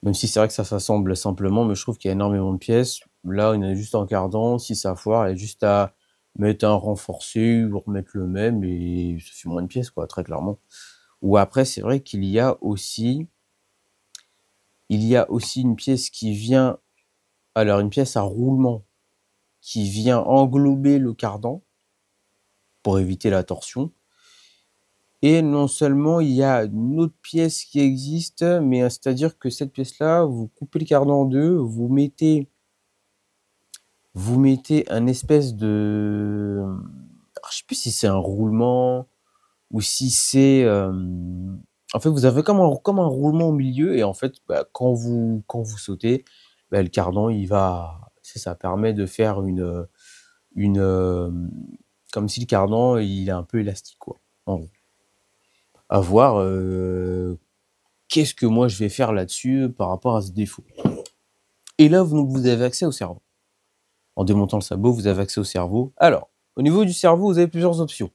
Même si c'est vrai que ça s'assemble simplement, mais je trouve qu'il y a énormément de pièces. Là, on a juste un cardan. Si ça foire, il y a juste à mettre un renforcé ou remettre le même et ça fait moins de pièces, quoi, très clairement. Ou après, c'est vrai qu'il y a aussi une pièce qui vient, alors une pièce à roulement qui vient englober le cardan pour éviter la torsion. Et non seulement il y a une autre pièce qui existe, mais c'est-à-dire que cette pièce-là, vous coupez le cardan en deux, vous mettez un espèce de... Alors, je sais plus si c'est un roulement ou si c'est... En fait, vous avez comme un roulement au milieu et en fait, quand vous sautez, le cardan, il va... Ça permet de faire comme si le cardan, il est un peu élastique, quoi, en gros. À voir qu'est-ce que moi je vais faire là-dessus par rapport à ce défaut. Et là, vous avez accès au cerveau. En démontant le sabot, vous avez accès au cerveau. Alors, au niveau du cerveau, vous avez plusieurs options.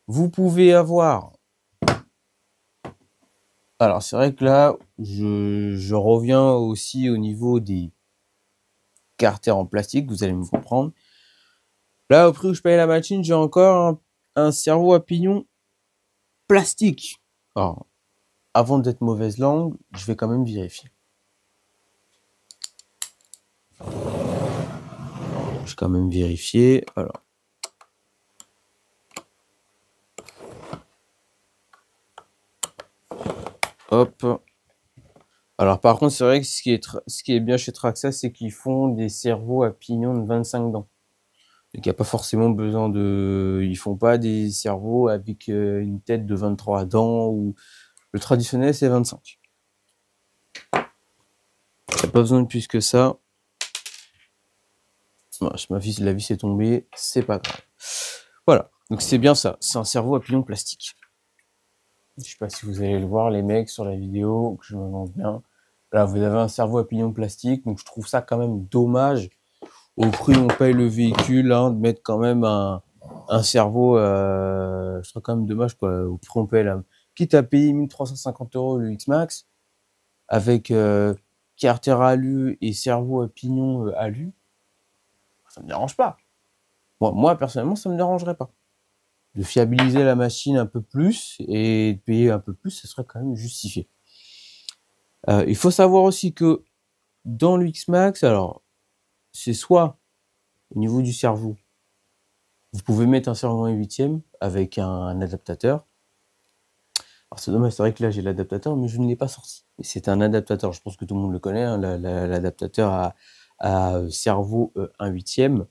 Vous pouvez avoir... Alors, c'est vrai que là, je reviens aussi au niveau des carters en plastique, vous allez me comprendre. Là, au prix où je paye la machine, j'ai encore un cerveau à pignon plastique. Alors, avant d'être mauvaise langue, je vais quand même vérifier. Je vais quand même vérifier. Alors. Hop. Alors par contre, c'est vrai que ce qui est bien chez Traxa, c'est qu'ils font des cerveaux à pignon de 25 dents. Donc il n'y a pas forcément besoin de... Ils font pas des cerveaux avec une tête de 23 dents ou... Le traditionnel, c'est 25. Il n'y a pas besoin de plus que ça. Voilà, la vis est tombée, c'est pas grave. Voilà, donc c'est bien ça. C'est un cerveau à pignon plastique. Je sais pas si vous allez le voir, les mecs, sur la vidéo, que je me lance bien. Là, vous avez un cerveau à pignon plastique, donc je trouve ça quand même dommage, au prix où on paye le véhicule, hein, de mettre quand même un cerveau, je trouve quand même dommage, quoi, au prix où on paye là. Quitte à payer 1350 € le X-Max, avec carter alu et cerveau à pignon alu, ça me dérange pas. Moi, personnellement, ça me dérangerait pas. De fiabiliser la machine un peu plus et de payer un peu plus, ça serait quand même justifié. Il faut savoir aussi que dans le X-Max, alors, c'est soit au niveau du cerveau, vous pouvez mettre un cerveau en 8e avec un adaptateur. Alors c'est dommage, c'est vrai que là j'ai l'adaptateur, mais je ne l'ai pas sorti. C'est un adaptateur, je pense que tout le monde le connaît, hein, l'adaptateur à cerveau 1/8.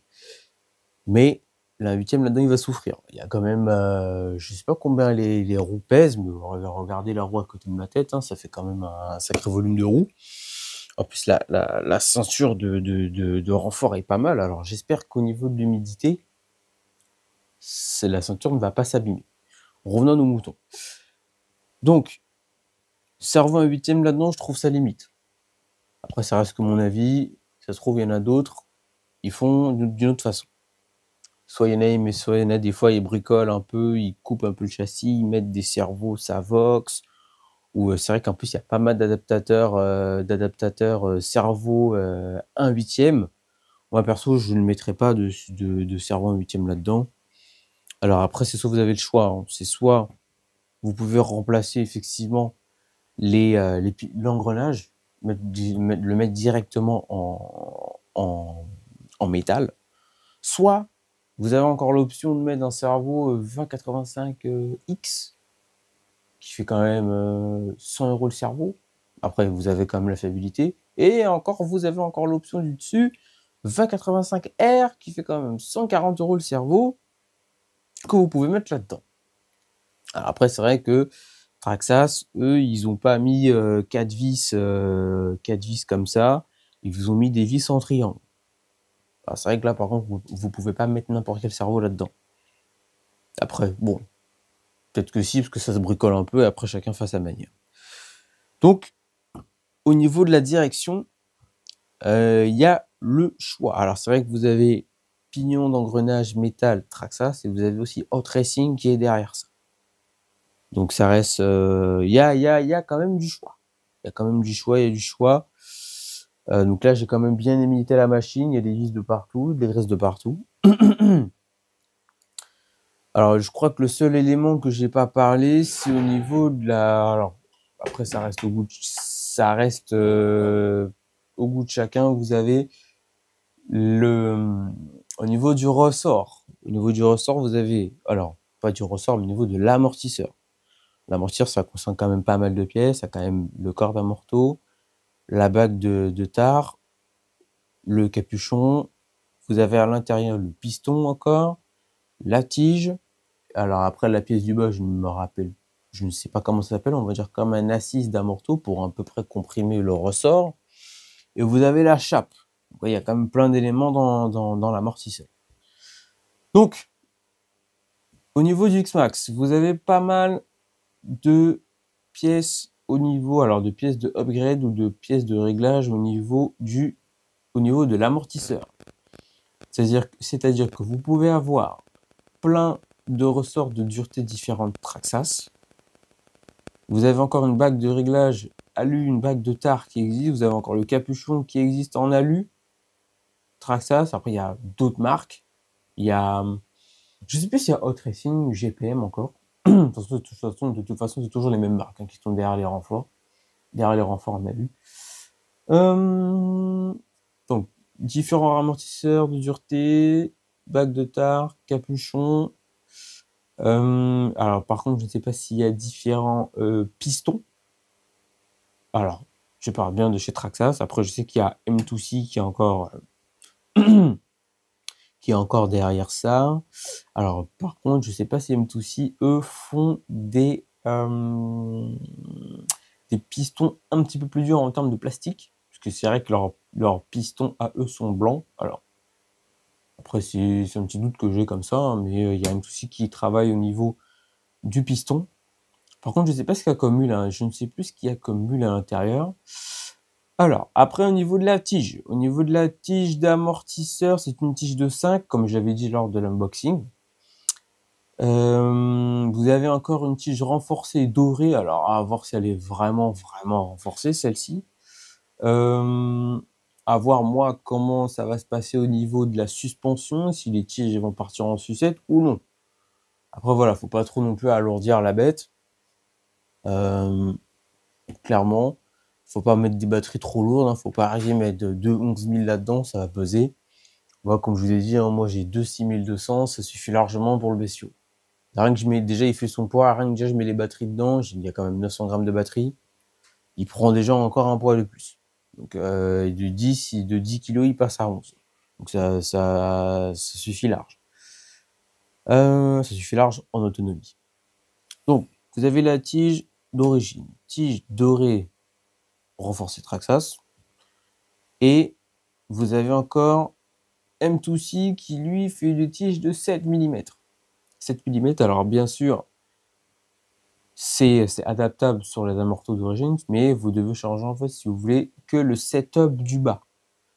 Mais la 8e là-dedans, il va souffrir. Il y a quand même, je sais pas combien les roues pèsent, mais regardez la roue à côté de ma tête, hein, ça fait quand même un sacré volume de roues. En plus, la ceinture de renfort est pas mal. Alors, j'espère qu'au niveau de l'humidité, la ceinture ne va pas s'abîmer. Revenons à nos moutons. Donc, servant à 8e là-dedans, je trouve ça limite. Après, ça reste que mon avis. Ça se trouve, il y en a d'autres. Ils font d'une autre façon. Soit il y en a, mais soit il y en a des fois, ils bricolent un peu, ils coupent un peu le châssis, ils mettent des servos Savox. Ou c'est vrai qu'en plus, il y a pas mal d'adaptateurs servo 1/8. Moi, perso, je ne mettrai pas de servo 1/8 là-dedans. Alors après, c'est soit vous avez le choix. Hein. C'est soit vous pouvez remplacer effectivement l'engrenage, le mettre directement en métal. Soit vous avez encore l'option de mettre un servo 2085X qui fait quand même 100 € le servo. Après, vous avez quand même la fiabilité. Et encore, vous avez encore l'option du dessus 2085R qui fait quand même 140 € le servo que vous pouvez mettre là-dedans. Alors après, c'est vrai que Traxxas, eux, ils n'ont pas mis 4 vis comme ça. Ils vous ont mis des vis en triangle. Alors c'est vrai que là, par contre, vous pouvez pas mettre n'importe quel servo là-dedans. Après, bon, peut-être que si, parce que ça se bricole un peu, et après, chacun fait à sa manière. Donc, au niveau de la direction, il y a le choix. Alors, c'est vrai que vous avez pignon d'engrenage métal Traxxas, et vous avez aussi Hot Racing qui est derrière ça. Donc, ça reste... Il y a quand même du choix. Il y a quand même du choix, il y a du choix. Donc là, j'ai quand même bien imité la machine. Il y a des vis de partout, des graisses de partout. Alors, je crois que le seul élément que j'ai pas parlé, c'est au niveau de la... Alors, après, ça reste au goût de chacun. Vous avez au niveau du ressort. Au niveau du ressort, vous avez... Alors, pas du ressort, mais au niveau de l'amortisseur. L'amortisseur, ça concerne quand même pas mal de pièces. Ça a quand même le corps d'amorto, la bague de tare, le capuchon. Vous avez à l'intérieur le piston encore, la tige. Alors après, la pièce du bas, je me rappelle, je ne sais pas comment ça s'appelle, on va dire comme un assise d'amorto pour à peu près comprimer le ressort. Et vous avez la chape. Donc, il y a quand même plein d'éléments dans l'amortisseur. Donc, au niveau du X-Max, vous avez pas mal de pièces au niveau, alors de pièces de upgrade ou de pièces de réglage au niveau de l'amortisseur. C'est-à-dire que vous pouvez avoir plein de ressorts de dureté différentes Traxxas. Vous avez encore une bague de réglage alu, une bague de tare qui existe. Vous avez encore le capuchon qui existe en alu. Traxxas. Après, il y a d'autres marques. Il y a, je sais plus s'il y a Hot Racing ou GPM encore. De toute façon, c'est toujours les mêmes marques qui sont derrière les renforts. Derrière les renforts en alu. Donc, différents amortisseurs de dureté, bague de tare, capuchon. Alors, par contre, je ne sais pas s'il y a différents pistons. Alors, je parle bien de chez Traxxas. Après, je sais qu'il y a M2C qui est encore, derrière ça. Alors, par contre, je ne sais pas si M2C, eux, font des pistons un petit peu plus durs en termes de plastique. Parce que c'est vrai que leurs pistons à eux sont blancs. Alors, après, c'est un petit doute que j'ai comme ça. Hein, mais il y a M2C qui travaille au niveau du piston. Par contre, je ne sais pas ce qu'il y a comme mule. Hein. Je ne sais plus ce qu'il y a comme mule à l'intérieur. Alors, après, au niveau de la tige. Au niveau de la tige d'amortisseur, c'est une tige de 5, comme j'avais dit lors de l'unboxing. Vous avez encore une tige renforcée dorée. Alors, à voir si elle est vraiment, vraiment renforcée, celle-ci. À voir, moi, comment ça va se passer au niveau de la suspension, si les tiges vont partir en sucette ou non. Après, voilà, faut pas trop non plus alourdir la bête. Clairement, faut pas mettre des batteries trop lourdes, hein, faut pas arriver à mettre 11 000 là-dedans, ça va peser. Moi, comme je vous ai dit, hein, moi j'ai 6200, ça suffit largement pour le bestiau. Rien que déjà il fait son poids, rien que déjà je mets les batteries dedans, il y a quand même 900 grammes de batterie. Il prend déjà encore un poids de plus. Donc de 10 kg, il passe à 11. Donc ça suffit large. Ça suffit large en autonomie. Donc, vous avez la tige d'origine, tige dorée renforcée Traxxas, et vous avez encore M2C qui lui fait une tige de 7 mm. 7 mm, alors bien sûr, c'est adaptable sur les amortos d'origine, mais vous devez changer en fait si vous voulez que le setup du bas,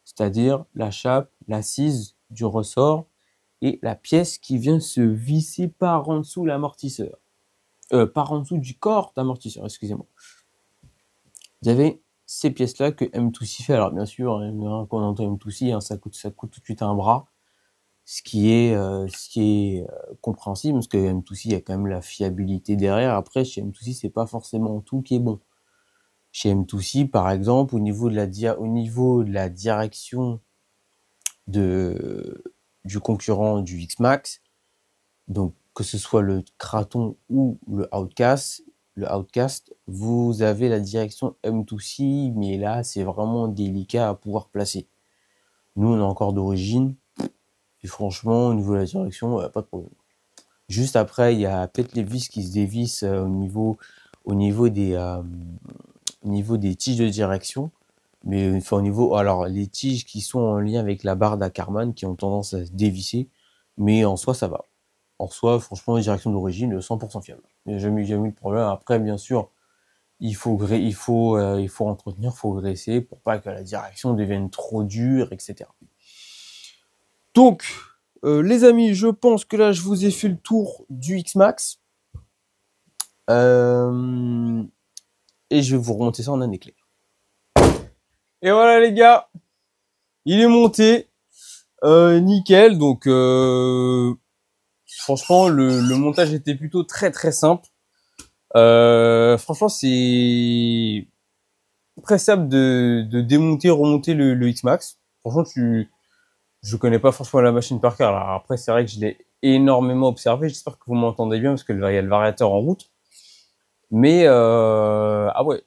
c'est-à-dire la chape, l'assise du ressort et la pièce qui vient se visser par en dessous l'amortisseur. Par en dessous du corps d'amortisseur, excusez-moi. Vous avez ces pièces-là que M2C fait. Alors bien sûr, quand on entend M2C, ça coûte tout de suite un bras, ce qui est compréhensible, parce que M2C, il y a quand même la fiabilité derrière. Après, chez M2C, c'est pas forcément tout qui est bon. Chez M2C, par exemple, au niveau de la direction du concurrent du X-Max, donc que ce soit le Kraton ou le Outcast, vous avez la direction M2C, mais là, c'est vraiment délicat à pouvoir placer. Nous, on est encore d'origine, et franchement, au niveau de la direction, pas de problème. Juste après, il y a peut-être les vis qui se dévissent au niveau des tiges de direction, mais enfin, alors les tiges qui sont en lien avec la barre d'Ackermann qui ont tendance à se dévisser, mais en soi, ça va. En soi, franchement, les directions d'origine, 100% fiable. Il n'y a jamais eu de problème. Après, bien sûr, il faut entretenir, il faut graisser pour pas que la direction devienne trop dure, etc. Donc, les amis, je pense que là, je vous ai fait le tour du X-Max. Et je vais vous remonter ça en année claire. Et voilà, les gars. Il est monté. Nickel. Donc, franchement, le montage était plutôt très très simple. Franchement, c'est très simple de démonter, remonter le X-Max. Franchement, je connais pas franchement la machine par cœur. Alors après, c'est vrai que je l'ai énormément observé. J'espère que vous m'entendez bien parce que il y a le variateur en route. Mais ah ouais,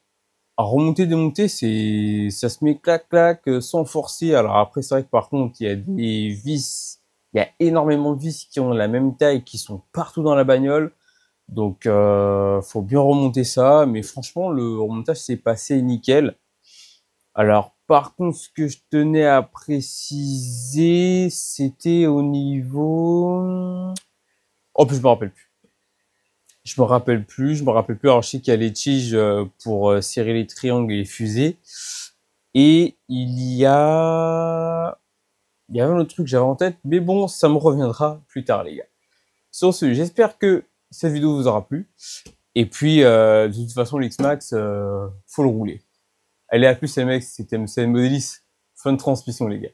à remonter, démonter, ça se met clac clac sans forcer. Alors après, c'est vrai que par contre, il y a des vis, il y a énormément de vis qui ont la même taille, qui sont partout dans la bagnole. Donc faut bien remonter ça. Mais franchement, le remontage s'est passé nickel. Alors, par contre, ce que je tenais à préciser, c'était au niveau... Oh, plus je me rappelle plus. Je me rappelle plus. Alors, je sais qu'il y a les tiges pour serrer les triangles et les fusées. Et il y avait un autre truc que j'avais en tête, mais bon, ça me reviendra plus tard, les gars. Sur ce, j'espère que cette vidéo vous aura plu. Et puis, de toute façon, l'X-Max, faut le rouler. Allez, à plus, les mecs, c'était MC Modélis. Fun transmission, les gars.